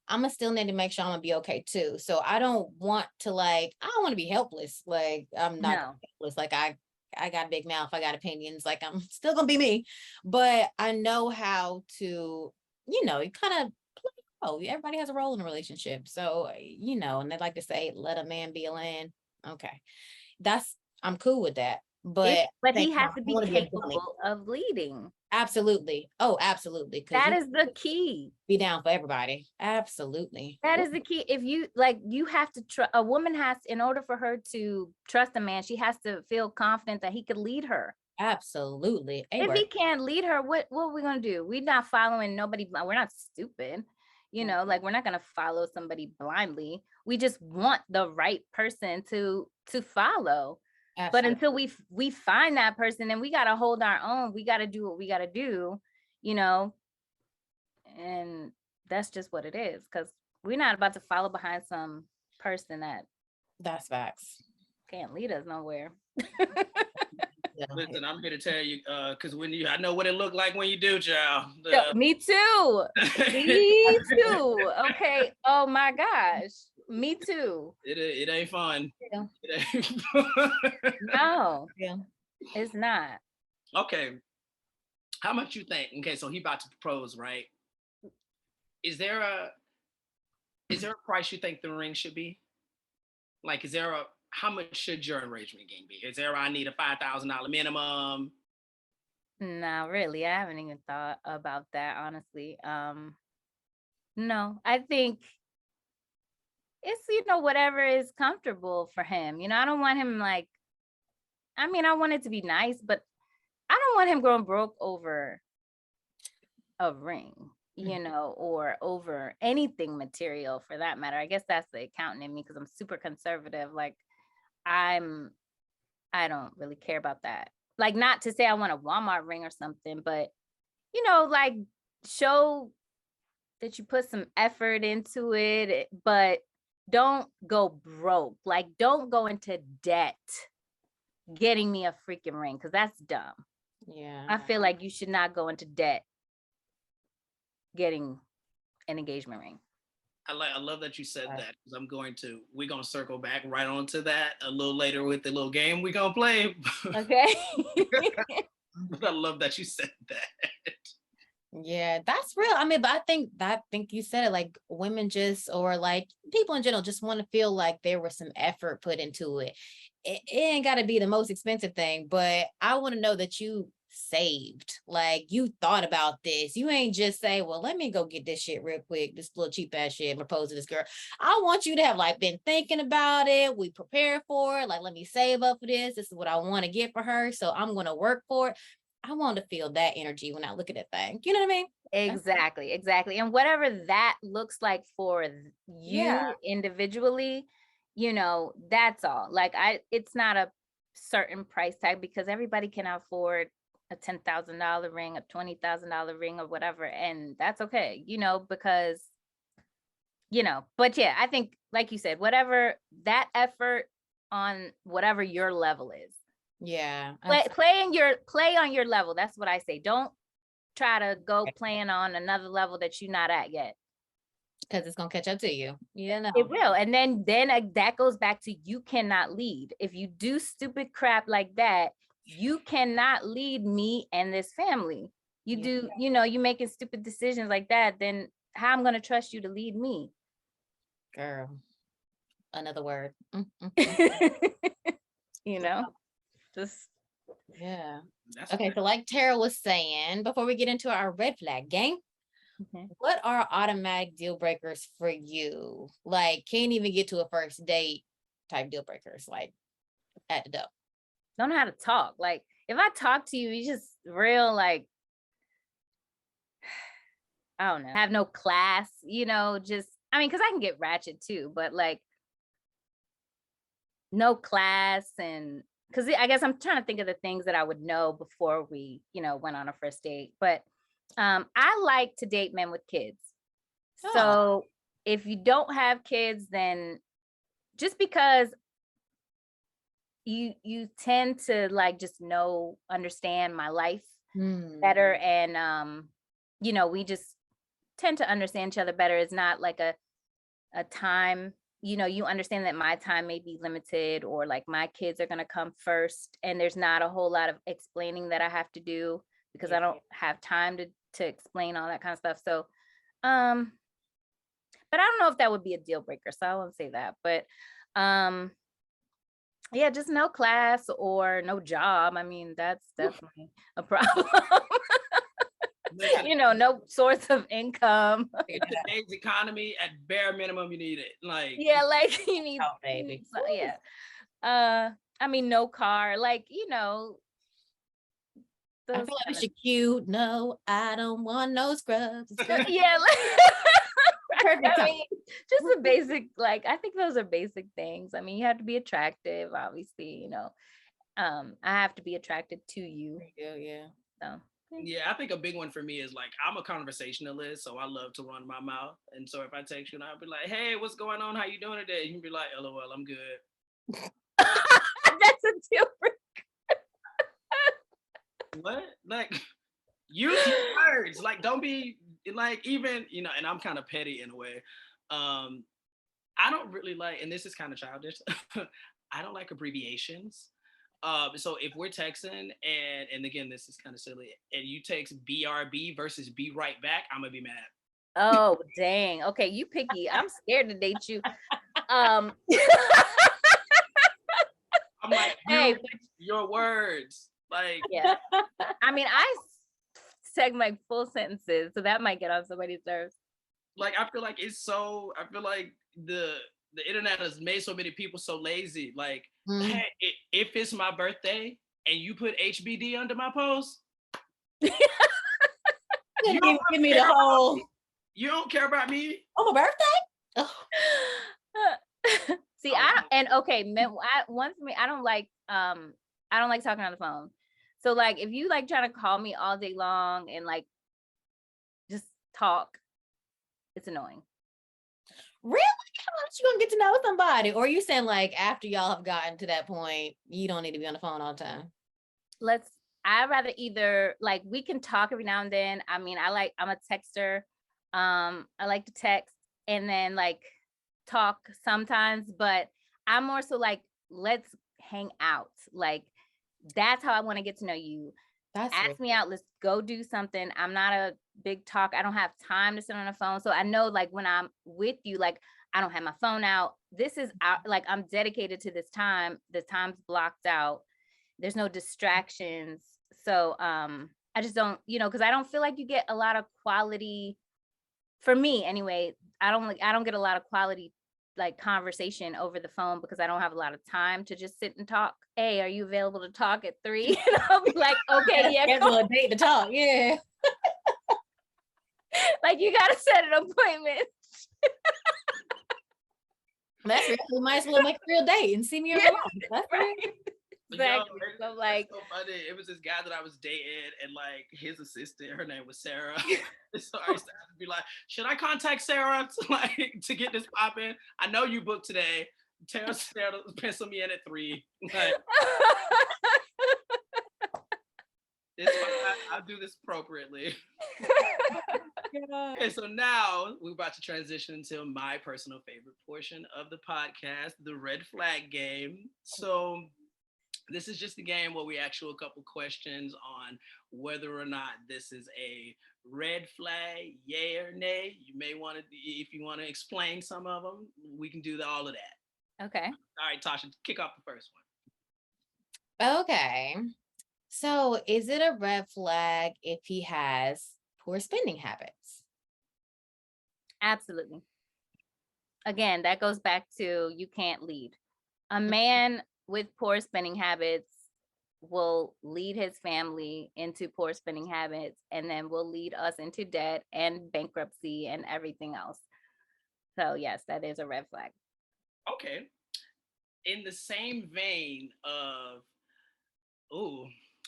I'm gonna still need to make sure I'm gonna be okay too. So I don't want to I don't want to be helpless. Like I'm not No, helpless. Like I got a big mouth, I got opinions, like I'm still gonna be me. But I know how to, you kind of everybody has a role in a relationship. So, and they like to say, let a man be a man. Okay. I'm cool with that. if But but same he has time, to I be want to be a dummy. capable of leading. Absolutely. Oh, absolutely. Because That you is the key. be down for everybody. Absolutely. That Ooh, is the key. If you like, you have to trust a woman. Has In order for her to trust a man, she has to feel confident that he could lead her. absolutely. A If word. he can't lead her, what are we gonna do? We're not following nobody. We're not stupid. Like, we're not gonna follow somebody blindly. We just want the right person to follow. But Absolutely. until we find that person, then we gotta hold our own. We gotta do what we gotta do, you know, and that's just what it is. Because we're not about to follow behind some. person that That's facts. can't lead us nowhere. Yeah. Listen, I'm here to tell you, because I know what it looked like when you do, child. Me too. Me too. Okay. Oh my gosh. Me too. It ain't fun. Yeah. It ain't fun. No, Yeah. it's not. Okay. How much you think? Okay, so he about to propose, right? Is there a price you think the ring should be? Like, how much should your arrangement game be? Is there I need a $5,000 minimum? No, really. I haven't even thought about that, honestly. No, I think it's, whatever is comfortable for him. I don't want him like, I want it to be nice, but I don't want him going broke over a ring, or over anything material for that matter. I guess that's the accountant in me because I'm super conservative. Like I don't really care about that. Like, not to say I want a Walmart ring or something, but like show that you put some effort into it, but don't go broke. Like, don't go into debt getting me a freaking ring because that's dumb. Yeah. I feel like you should not go into debt getting an engagement ring. I love that you said that because we're gonna circle back right onto that a little later with the little game we're gonna play. Okay. But I love that you said that. Yeah, that's real. I mean, but I think you said it, like women just, or like people in general just want to feel like there was some effort put into it. It ain't got to be the most expensive thing, but I want to know that you saved, like you thought about this. You ain't just say, well, let me go get this shit real quick, this little cheap ass shit, and propose to this girl. I want you to have like been thinking about it. We prepared for it. Like, let me save up for this. This is what I want to get for her. So I'm going to work for it. I want to feel that energy when I look at that thing. You know what I mean? Exactly. And whatever that looks like for you individually, that's all. Like it's not a certain price tag because everybody can afford a $10,000 ring, a $20,000 ring or whatever. And that's okay, because, but yeah, I think, like you said, whatever that effort on whatever your level is. Yeah. Play on your level. That's what I say. Don't try to go playing on another level that you're not at yet. Because it's gonna catch up to you. It will. And then that goes back to you cannot lead. If you do stupid crap like that, you cannot lead me and this family. You do, you making stupid decisions like that, then how I'm gonna trust you to lead me? Girl. Another word. Just yeah. Okay, so like Tara was saying, before we get into our red flag game, what are automatic deal breakers for you? Like, can't even get to a first date type deal breakers, like at the door. Don't know how to talk. Like, if I talk to you, you just real like, I don't know, have no class, just, because I can get ratchet too, but like no class. And because I guess I'm trying to think of the things that I would know before we, went on a first date. But I like to date men with kids. Oh. So if you don't have kids, then just because you tend to like just understand my life better. And we just tend to understand each other better. It's not like a time, you understand that my time may be limited, or like my kids are going to come first, and there's not a whole lot of explaining that I have to do because I don't have time to explain all that kind of stuff. So but I don't know if that would be a deal breaker, so I won't say that. But yeah, just no class or no job. That's definitely a problem. No source of income. In today's economy, at bare minimum, you need it. Like, yeah, like you need, baby. Yeah. No car, like, I feel like it's cute. No, I don't want no scrubs. Yeah, perfect. Just a basic, like, I think those are basic things. You have to be attractive, obviously, I have to be attracted to you. Yeah. So Yeah, I think a big one for me is like I'm a conversationalist, so I love to run my mouth. And so if I text you and I'll be like, "Hey, what's going on? How you doing today?" You can be like, "LOL, I'm good." That's a deal breaker. What? Like, use your words. Like, don't be like even And I'm kind of petty in a way. Um, I don't really like, and this is kind of childish. I don't like abbreviations. So if we're texting and again this is kind of silly, and you text BRB versus be right back, I'm gonna be mad. Oh, dang. Okay, you picky. I'm scared to date you. Um I'm like, hey, use your words. Like, yeah. I mean, segment full sentences, so that might get on somebody's nerves. I feel like I feel like the internet has made so many people so lazy. Like, hey, if it's my birthday and you put HBD under my post, You don't give me the whole. You don't care about me. Oh, my birthday. Oh. See, one for me, I don't like talking on the phone. So like if you like trying to call me all day long and like just talk, it's annoying. Really? How much you gonna get to know somebody? Or are you saying like after y'all have gotten to that point, you don't need to be on the phone all the time? I'd rather either like we can talk every now and then. I mean, I'm a texter. I like to text and then like talk sometimes, but I'm more so like, let's hang out. Like that's how I want to get to know you. Ask me out. Let's go do something. I'm not a big talk. I don't have time to sit on the phone. So I know like when I'm with you, like I don't have my phone out. This is like I'm dedicated to this time. The time's blocked out. There's no distractions. So I just don't, because I don't feel like you get a lot of quality. For me anyway, I don't get a lot of quality like conversation over the phone because I don't have a lot of time to just sit and talk. Hey, are you available to talk at 3? And I'll be like, okay, yeah. Schedule a date to talk. Yeah. Like you gotta set an appointment. That's real. We might as well make a real date and see me in real life. That's right. Exactly. Yo, so like, so funny. It was this guy that I was dating, and like his assistant, her name was Sarah. So I used to have to be like, should I contact Sarah to get this popping? I know you booked today. Tell Sarah to pencil me in at 3. Like, it's fine. I'll do this appropriately. Okay, so now we're about to transition to my personal favorite portion of the podcast, the red flag game. So this is just a game where we ask you a couple questions on whether or not this is a red flag, yay or nay. You may want to, if you want to explain some of them, we can do all of that. Okay. All right, Tasha, kick off the first one. Okay. So is it a red flag if he has poor spending habits? Absolutely. Again, that goes back to you can't lead. A man with poor spending habits will lead his family into poor spending habits and then will lead us into debt and bankruptcy and everything else. So yes, that is a red flag. Okay. In the same vein of,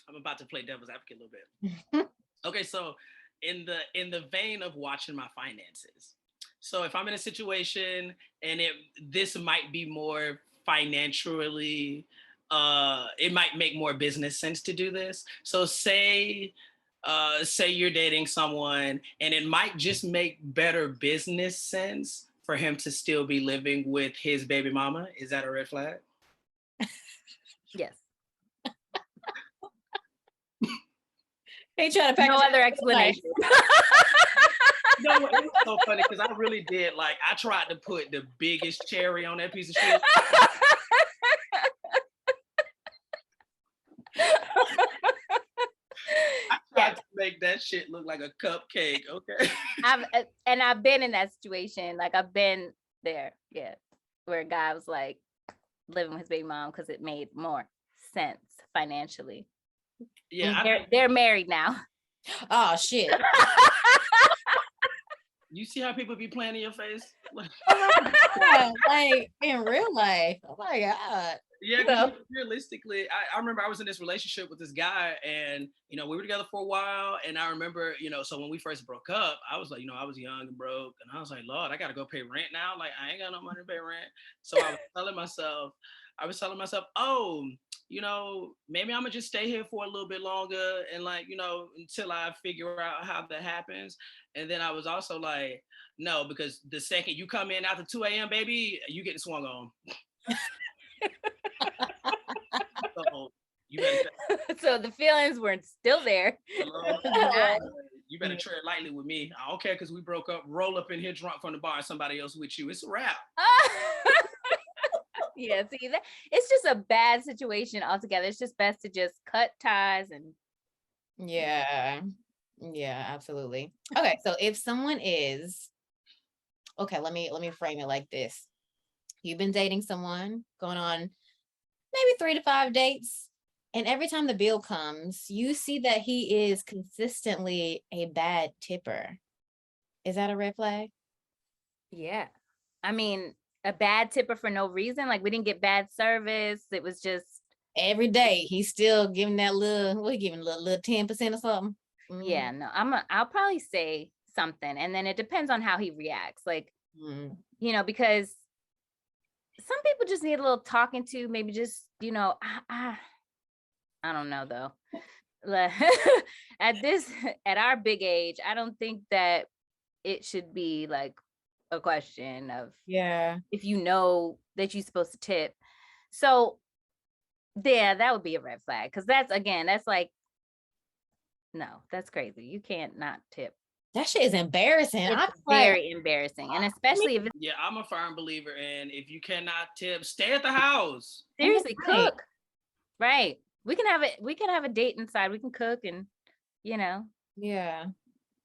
I'm about to play devil's advocate a little bit. Okay, so in the vein of watching my finances. So if I'm in a situation and this might be more financially, it might make more business sense to do this. So say you're dating someone and it might just make better business sense for him to still be living with his baby mama. Is that a red flag? Yes. They trying to pack no other explanation. You know what? It was so funny because I really did. Like, I tried to put the biggest cherry on that piece of shit. I tried to make that shit look like a cupcake. Okay. I've been in that situation. Like, I've been there. Yeah. Where a guy was like living with his baby mom because it made more sense financially. Yeah. They're married now. Oh, shit. You see how people be playing in your face? Oh my God, like in real life. Oh my God. Yeah, because So, realistically, I remember I was in this relationship with this guy, and we were together for a while. And I remember, so when we first broke up, I was like, I was young and broke, and I was like, Lord, I gotta go pay rent now. Like, I ain't got no money to pay rent. So I was telling myself, oh, maybe I'm gonna just stay here for a little bit longer, and like, until I figure out how that happens. And then I was also like, no, because the second you come in after 2 a.m., baby, you get swung on. So you better So the feelings weren't still there. hello. Not. You better tread lightly with me. I don't care because we broke up. Roll up in here drunk from the bar and somebody else with you. It's a wrap. Yeah, see that it's just a bad situation altogether. It's just best to just cut ties and yeah. Yeah, absolutely. Okay, so if someone is okay, let me frame it like this. You've been dating someone, going on maybe 3 to 5 dates, and every time the bill comes, you see that he is consistently a bad tipper. Is that a red flag? yeah. I mean, a bad tipper for no reason. Like we didn't get bad service. It was just Every day he's still giving that little, what he giving, little 10% or something. yeah, no. I'll probably say something and then it depends on how he reacts. Like, Mm. Because some people just need a little talking to, maybe just, I don't know though. Like, at our big age, I don't think that it should be like a question of Yeah. if you know that you're supposed to tip. So yeah, that would be a red flag because that's like, no, that's crazy. You can't not tip. That shit is embarrassing. It's I'm like, very embarrassing. And especially if it's Yeah, I'm a firm believer in if you cannot tip, stay at the house. seriously right. cook. Right. We can have a date inside. We can cook and Yeah. yeah,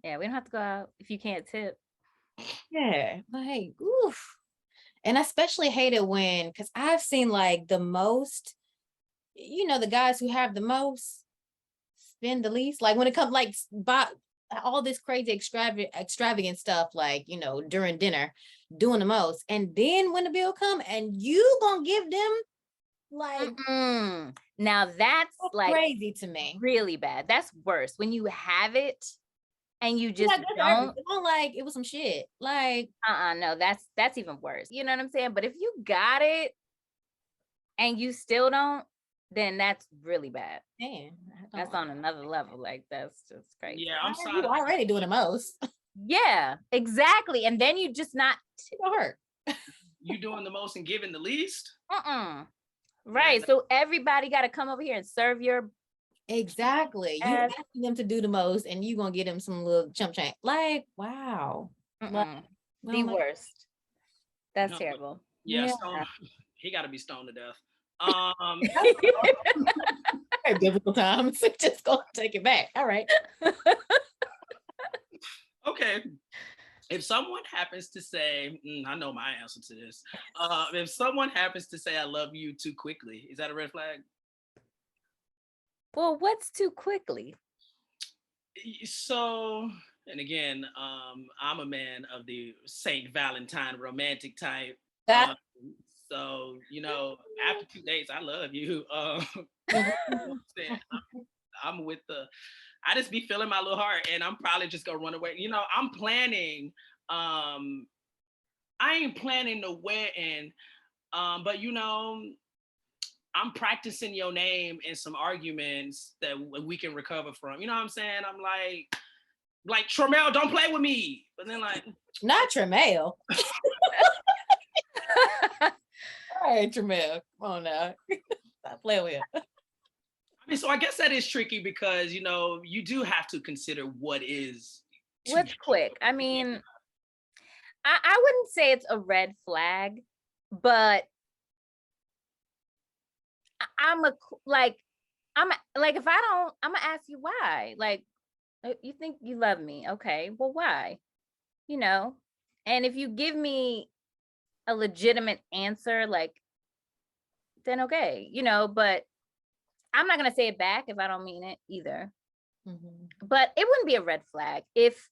we don't have to go out if you can't tip. Yeah. Like, oof. And I especially hate it when, because I've seen like the most, the guys who have the most spend the least. Like when it comes like buy all this crazy extravagant stuff, like, during dinner, doing the most. And then when the bill come and you gonna give them like Now that's like crazy to me. really bad. That's worse when you have it and you just That's don't. It don't like it was some shit. Like, No, that's even worse. You know what I'm saying? But if you got it and you still don't, then that's really bad. man, That's on another level. Like that's just crazy. Yeah, I'm you sorry. already doing the most. Yeah, exactly. And then you just not It'll hurt. You doing the most and giving the least. Right. So everybody got to come over here and serve your Exactly. You ass. asking them to do the most and you gonna get them some little chump change. Like, wow. Like, The worst. That's No, terrible. yeah, Yeah. stone. He got to be stoned to death. Very biblical times. Just go take it back. All right. Okay. If someone happens to say, I know my answer to this. If someone happens to say, I love you too quickly, is that a red flag? Well, what's too quickly? So, and again, I'm a man of the Saint Valentine romantic type. That So, after 2 days, I love you. I'm with I just be feeling my little heart and I'm probably just gonna run away. I'm planning, I ain't planning the wedding, but I'm practicing your name in some arguments that we can recover from. You know what I'm saying? I'm like Tremel, don't play with me. But then like, not Tremel. All right, Tremel. Come on now. Stop playing with you. I mean, so I guess that is tricky because you do have to consider what's quick. I mean, I wouldn't say it's a red flag, but I'm like if I don't, I'm gonna ask you why. Like, you think you love me? Okay, well, why? And if you give me a legitimate answer, like, then okay, but I'm not gonna say it back if I don't mean it either. But it wouldn't be a red flag if,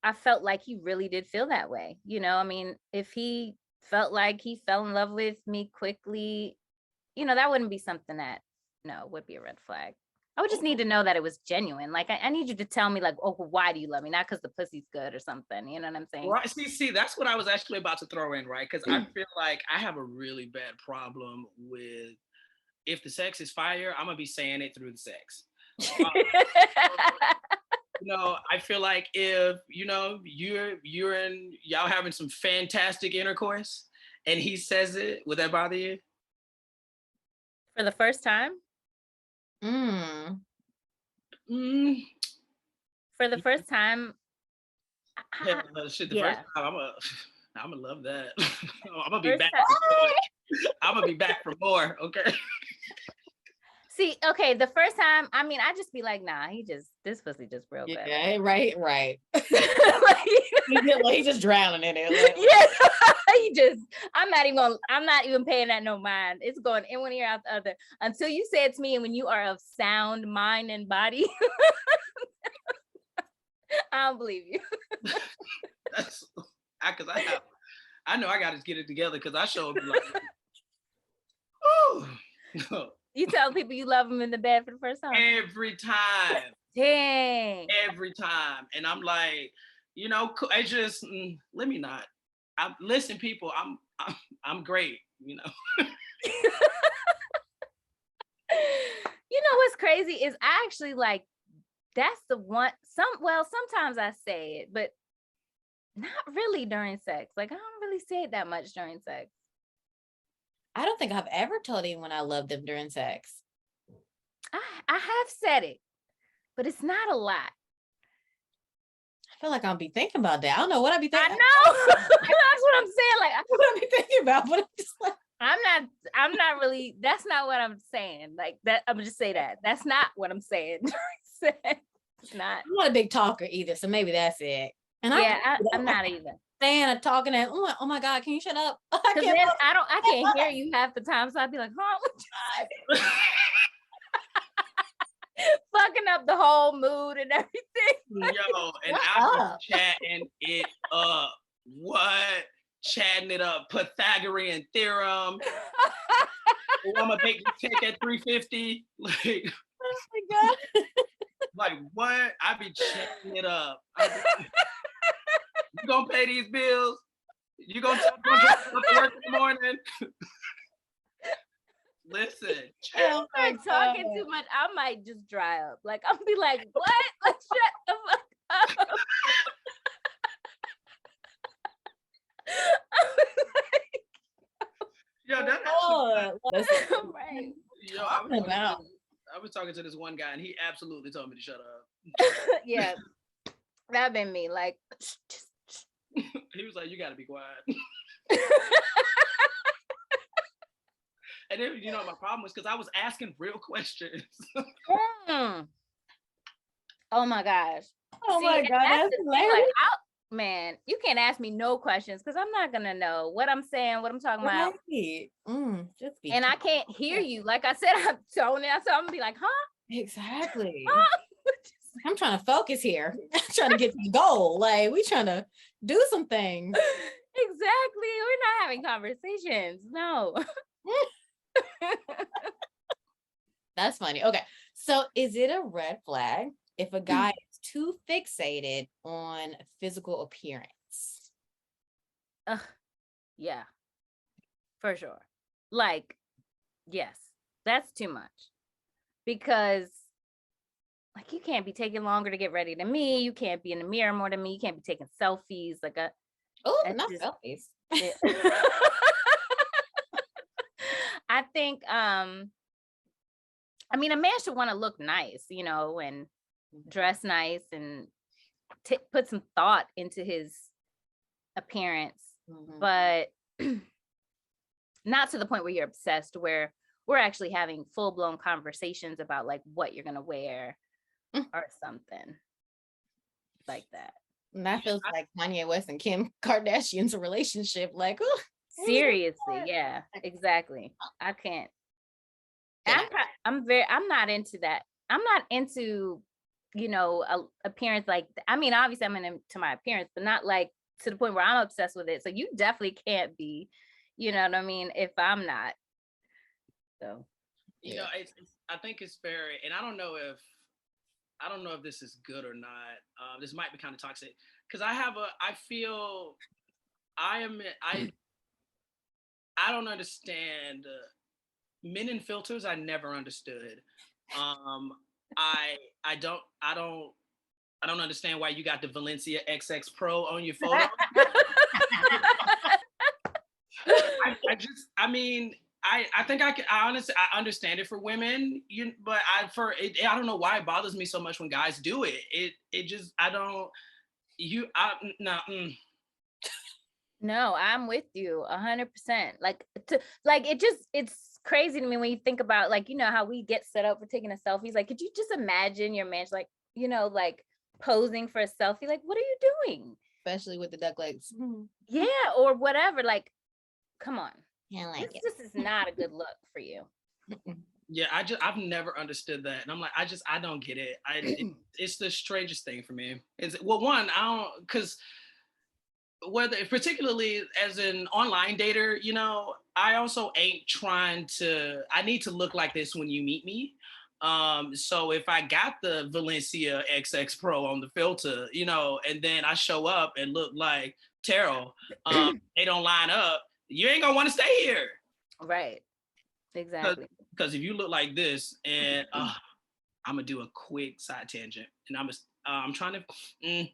I felt like he really did feel that way. I mean, if he felt like he fell in love with me quickly, that wouldn't be something that, no, would be a red flag. I would just need to know that it was genuine. Like, I need you to tell me, like, oh, why do you love me? Not because the pussy's good or something. You know what I'm saying? Right. See, that's what I was actually about to throw in, right? Because I feel like I have a really bad problem with, if the sex is fire, I'm gonna be saying it through the sex. I feel like if you're in y'all having some fantastic intercourse and he says it, would that bother you? For the first time? Mm. For the first time, Yeah, shit, the yeah. first time I'm gonna love that. I'm gonna be First back. time- I'm gonna be back for more. Okay. See, okay, the first time, I mean, I just be like, nah, this pussy just real good. Yeah, right. Like, He's just drowning in it. Like, yeah, I'm not even paying that no mind. It's going in one ear out the other until you say it to me. And when you are of sound mind and body, I don't believe you. That's because I know I got to get it together because I show up like, oh. You tell people you love them in the bed for the first time? Every time. Dang. Every time. And I'm like, I just, let me not. Listen, people, I'm great, You know what's crazy is I actually like, that's the one, sometimes I say it, but not really during sex. Like, I don't really say it that much during sex. I don't think I've ever told anyone I love them during sex. I have said it, but it's not a lot. I feel like I'll be thinking about that. I don't know what I'd be thinking. I know. That's what I'm saying. Like, what I'd be thinking about, but I'm just like, I'm not really, that's not what I'm saying. Like that, I'm just say that. That's not what I'm saying. It's not. I'm not a big talker either, so maybe that's it. And I'm not either. Fan of talking and oh my God, can you shut up? Because then I can't hear you half the time, so I'd be like, huh? Fucking up the whole mood and everything. Yo, and I'm chatting it up. What? Chatting it up. Pythagorean theorem. I'm gonna make you take at 350. Like, oh my God. Like what? I be chatting it up. You gonna pay these bills? You gonna drive to work in the morning? Listen, if I'm talking too much, I might just dry up. Like I'll be like, what? Like shut the fuck up. Yo, that actually, right. Yo, I was talking to this one guy and he absolutely told me to shut up. Yeah, that been me. Like he was like, you gotta be quiet. And then my problem was because I was asking real questions. Oh my gosh. Oh my God, that's hilarious. Like, man, you can't ask me no questions because I'm not gonna know what I'm saying, what I'm talking about. And I can't hear you. Like I said, I'm gonna be like, huh? Exactly. Huh? I'm trying to focus here. I'm trying to get to the goal. Like we trying to do some things. Exactly. We're not having conversations. No. That's funny. Okay. So is it a red flag if a guy is too fixated on physical appearance? Yeah. For sure. Like, yes, that's too much. Because like you can't be taking longer to get ready than me. You can't be in the mirror more than me. You can't be taking selfies. Like not selfies. Yeah. I think I mean a man should want to look nice, and dress nice and put some thought into his appearance, but not to the point where you're obsessed, where we're actually having full-blown conversations about like what you're gonna wear or something like that. And that feels like Kanye West and Kim Kardashian's relationship. Like, seriously, yeah, exactly. I can't. I'm not into that. I'm not into, appearance. Like, I mean, obviously I'm into my appearance, but not like to the point where I'm obsessed with it. So you definitely can't be, you know what I mean, if I'm not. So You know, I think it's fair, and I don't know if this is good or not. This might be kind of toxic because I feel I don't understand men in filters. I never understood. Um, I don't understand why you got the Valencia XX Pro on your photo. I mean, I think I honestly I understand it for women, but I don't know why it bothers me so much when guys do it. It just I don't you I no. No, I'm with you 100%. Like, it's crazy to me when you think about, like, you know, how we get set up for taking a selfies. Like, could you just imagine your man, like, you know, like posing for a selfie? Like, what are you doing? Especially with the duck legs. Yeah, or whatever. Like, come on. Yeah, I like it. This is not a good look for you. Yeah, I've never understood that, and I'm like, I don't get it. It's the strangest thing for me. It's well, one, I don't because whether particularly as an online dater, you know, I also ain't trying to. I need to look like this when you meet me. So if I got the Valencia XX Pro on the filter, you know, and then I show up and look like Terrell, they don't line up. You ain't gonna want to stay here. Right. Exactly. Because if you look like this, and I'm gonna do a quick side tangent, and I'm trying to.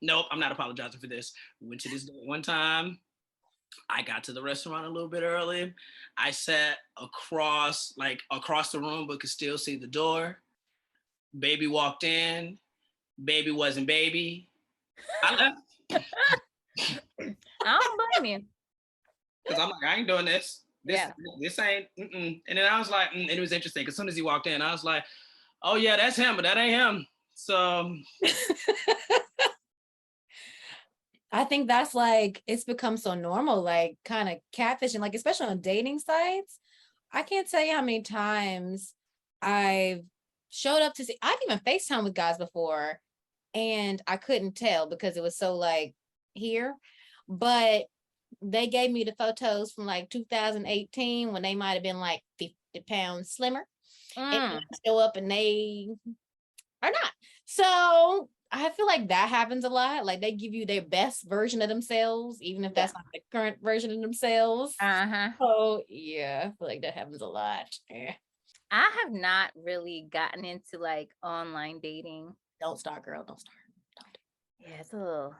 Nope, I'm not apologizing for this. Went to this date one time. I got to the restaurant a little bit early. I sat across the room, but could still see the door. Baby walked in. Baby wasn't baby. I left. I don't blame you. Because I'm like, I ain't doing this. This ain't. And then I was like, and it was interesting because as soon as he walked in, I was like, oh yeah, that's him, but that ain't him. So I think that's like, it's become so normal, like kind of catfishing, like especially on dating sites. I can't tell you how many times I've showed up to see, I've even FaceTime with guys before and I couldn't tell because it was so like here, but they gave me the photos from like 2018 when they might have been like 50 pounds slimmer. And I show up and they are not. So I feel like that happens a lot. Like they give you their best version of themselves, even if that's not the current version of themselves. So yeah, I feel like that happens a lot. Yeah. I have not really gotten into like online dating. Don't start, girl. Don't start. Don't. Yeah, it's a little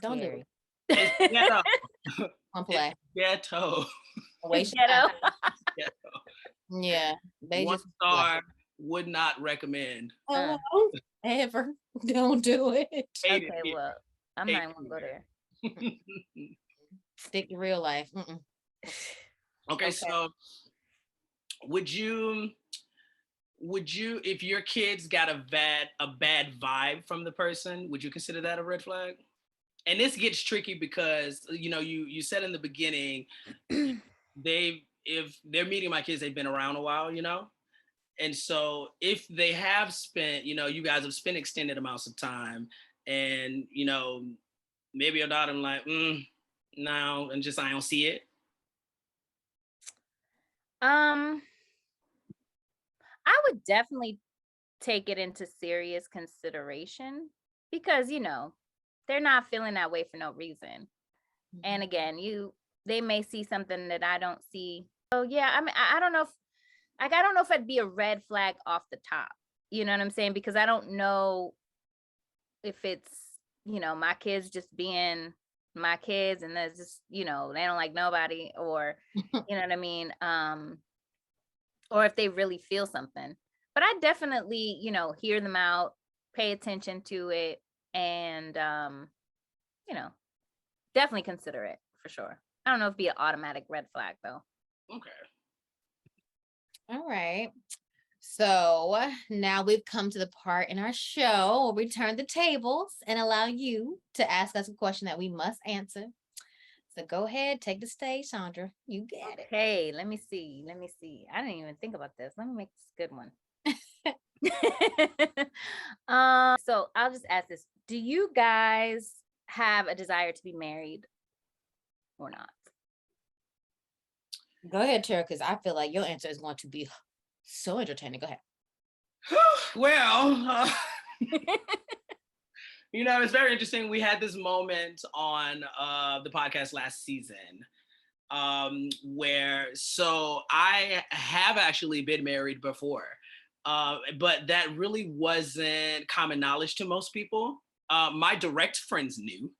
Don't scary. do it. it's ghetto. Don't play. It's ghetto. It's ghetto. Yeah. They One just star would not recommend. Ever. Don't do it. Okay, well, I'm not even gonna go there. Stick to real life. Okay, so would you if your kids got a bad vibe from the person, would you consider that a red flag? And this gets tricky because you know you said in the beginning if they're meeting my kids, they've been around a while, you know. And so if they have spent, you know, you guys have spent extended amounts of time, and you know, maybe your daughter like, no, and just I don't see it. I would definitely take it into serious consideration because, you know, they're not feeling that way for no reason. And again, they may see something that I don't see. So yeah, I mean, I don't know if I don't know if I'd be a red flag off the top. You know what I'm saying? Because I don't know if it's, you know, my kids just being my kids and there's just, you know, they don't like nobody, or you know what I mean? Or if they really feel something. But I definitely, you know, hear them out, pay attention to it, and you know, definitely consider it for sure. I don't know if it'd be an automatic red flag though. Okay. All right. So now we've come to the part in our show where we turn the tables and allow you to ask us a question that we must answer. So go ahead, take the stage, Sondra. You get it. Hey, let me see. I didn't even think about this. Let me make this a good one. So I'll just ask this. Do you guys have a desire to be married or not. Go ahead, Tara, because I feel like your answer is going to be so entertaining. Go ahead. Well, it's very interesting. We had this moment on the podcast last season where I have actually been married before, but that really wasn't common knowledge to most people. My direct friends knew.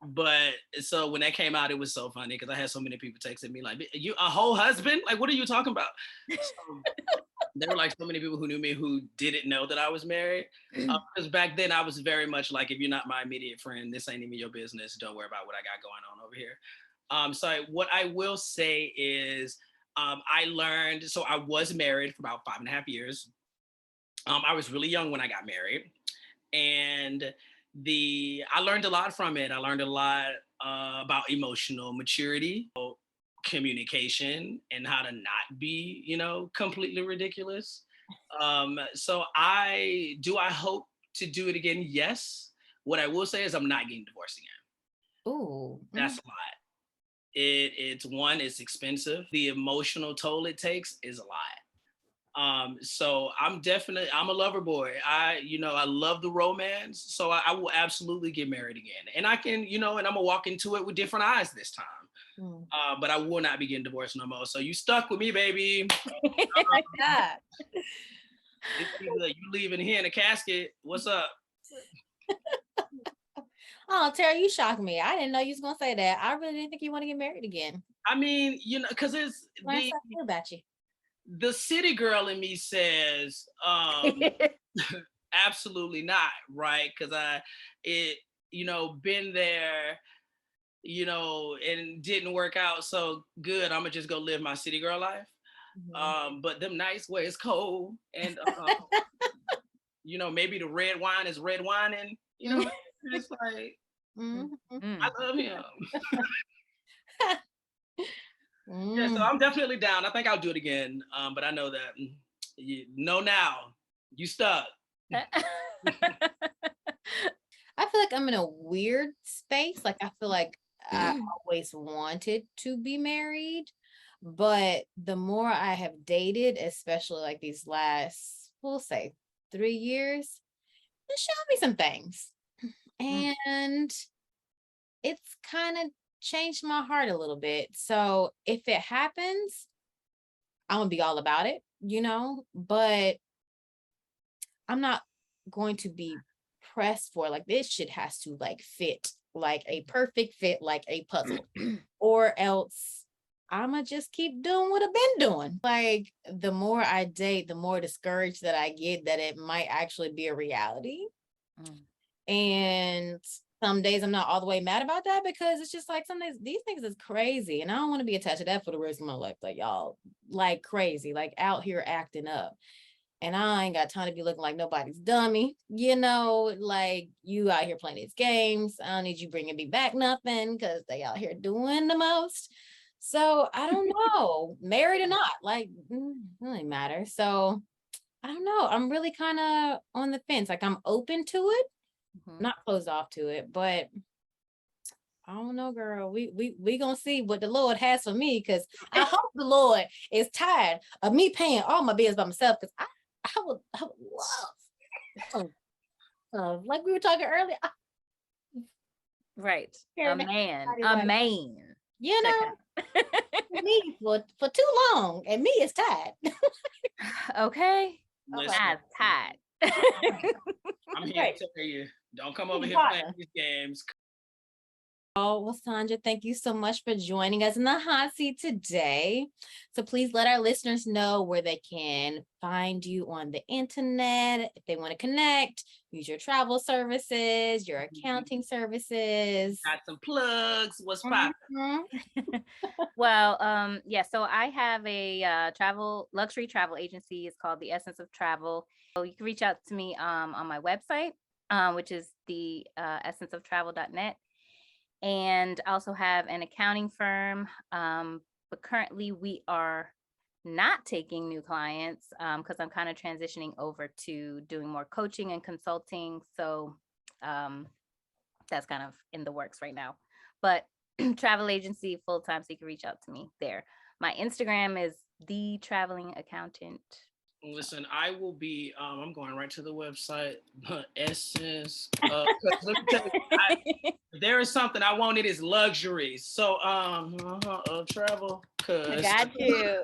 But so when that came out, it was so funny because I had so many people texting me like, "You a whole husband? Like, what are you talking about?" So, there were like so many people who knew me who didn't know that I was married. Because back then I was very much like, if you're not my immediate friend, this ain't even your business. Don't worry about what I got going on over here. So what I will say is I learned, so I was married for about 5.5 years. I was really young when I got married. And I learned a lot from it. I learned a lot about emotional maturity, communication, and how to not be, completely ridiculous. So I hope to do it again? Yes. What I will say is I'm not getting divorced again. Ooh. That's a lot. It's expensive. The emotional toll it takes is a lot. So I'm a lover boy. I love the romance. So I will absolutely get married again. And I can, and I'm gonna walk into it with different eyes this time. But I will not be getting divorced no more. So you stuck with me, baby. It's either you leaving here in a casket. What's up? Oh, Tara, you shocked me. I didn't know you was gonna say that. I really didn't think you want to get married again. I mean, because it's about you. The city girl in me says, absolutely not, right? Because been there, and didn't work out. So good, I'm gonna just go live my city girl life. Mm-hmm. But them nights where it's cold and maybe the red wine is red wining, it's like I love him. Yeah, so I'm definitely down. I think I'll do it again. But I know that now you stuck. I feel like I'm in a weird space. Like I feel like I always wanted to be married, but the more I have dated, especially like these last, we'll say 3 years, it showed me some things. And it's kind of changed my heart a little bit. So if it happens, I'm gonna be all about it, but I'm not going to be pressed for like this shit has to like fit like a perfect fit, like a puzzle, or else I'ma just keep doing what I've been doing. Like the more I date, the more discouraged that I get that it might actually be a reality. And some days I'm not all the way mad about that because it's just like some days these things is crazy and I don't want to be attached to that for the rest of my life. Like y'all like crazy, like out here acting up. And I ain't got time to be looking like nobody's dummy, like you out here playing these games. I don't need you bringing me back nothing because they out here doing the most. So I don't know, married or not, like it really matter. So I don't know. I'm really kind of on the fence. Like I'm open to it, not closed off to it, but I don't know, girl. We gonna see what the Lord has for me because I hope the Lord is tired of me paying all my bills by myself because I would love, like we were talking earlier. Right. A man. Me for too long, and me is tired. Okay. That's tired. I'm here to tell you, don't come over here playing these games. Oh, well, Sondra, thank you so much for joining us in the hot seat today. So please let our listeners know where they can find you on the internet if they want to connect, use your travel services, your accounting services. Got some plugs. What's poppin'? Well, so I have a luxury travel agency. It's called The Essence of Travel. So you can reach out to me on my website, which is the essenceoftravel.net. And also have an accounting firm, but currently we are not taking new clients because I'm kind of transitioning over to doing more coaching and consulting. So that's kind of in the works right now. But travel agency full-time, so you can reach out to me there. My Instagram is the traveling accountant. Listen, I will be. I'm going right to the website. Essence. 'Cause let me tell you, if there is something I want, it is luxury. So, travel, I cause, got you.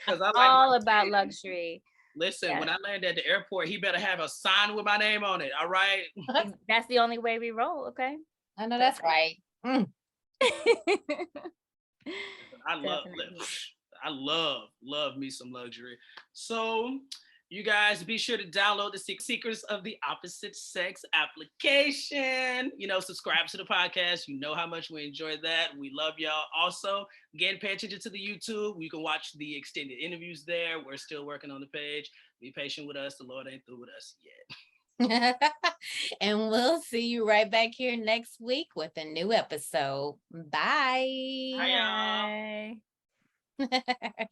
cause I like. All about luxury. Listen, when Yes. I land at the airport, he better have a sign with my name on it. All right. That's the only way we roll, okay? I know that's right. Mm. I love, Definitely. I love me some luxury. So, you guys be sure to download the Secrets of the Opposite Sex application. Subscribe to the podcast. You know how much we enjoy that. We love y'all. Also, again, pay attention to the YouTube. You can watch the extended interviews there. We're still working on the page. Be patient with us. The Lord ain't through with us yet. And we'll see you right back here next week with a new episode. Bye. Hi, y'all. Bye.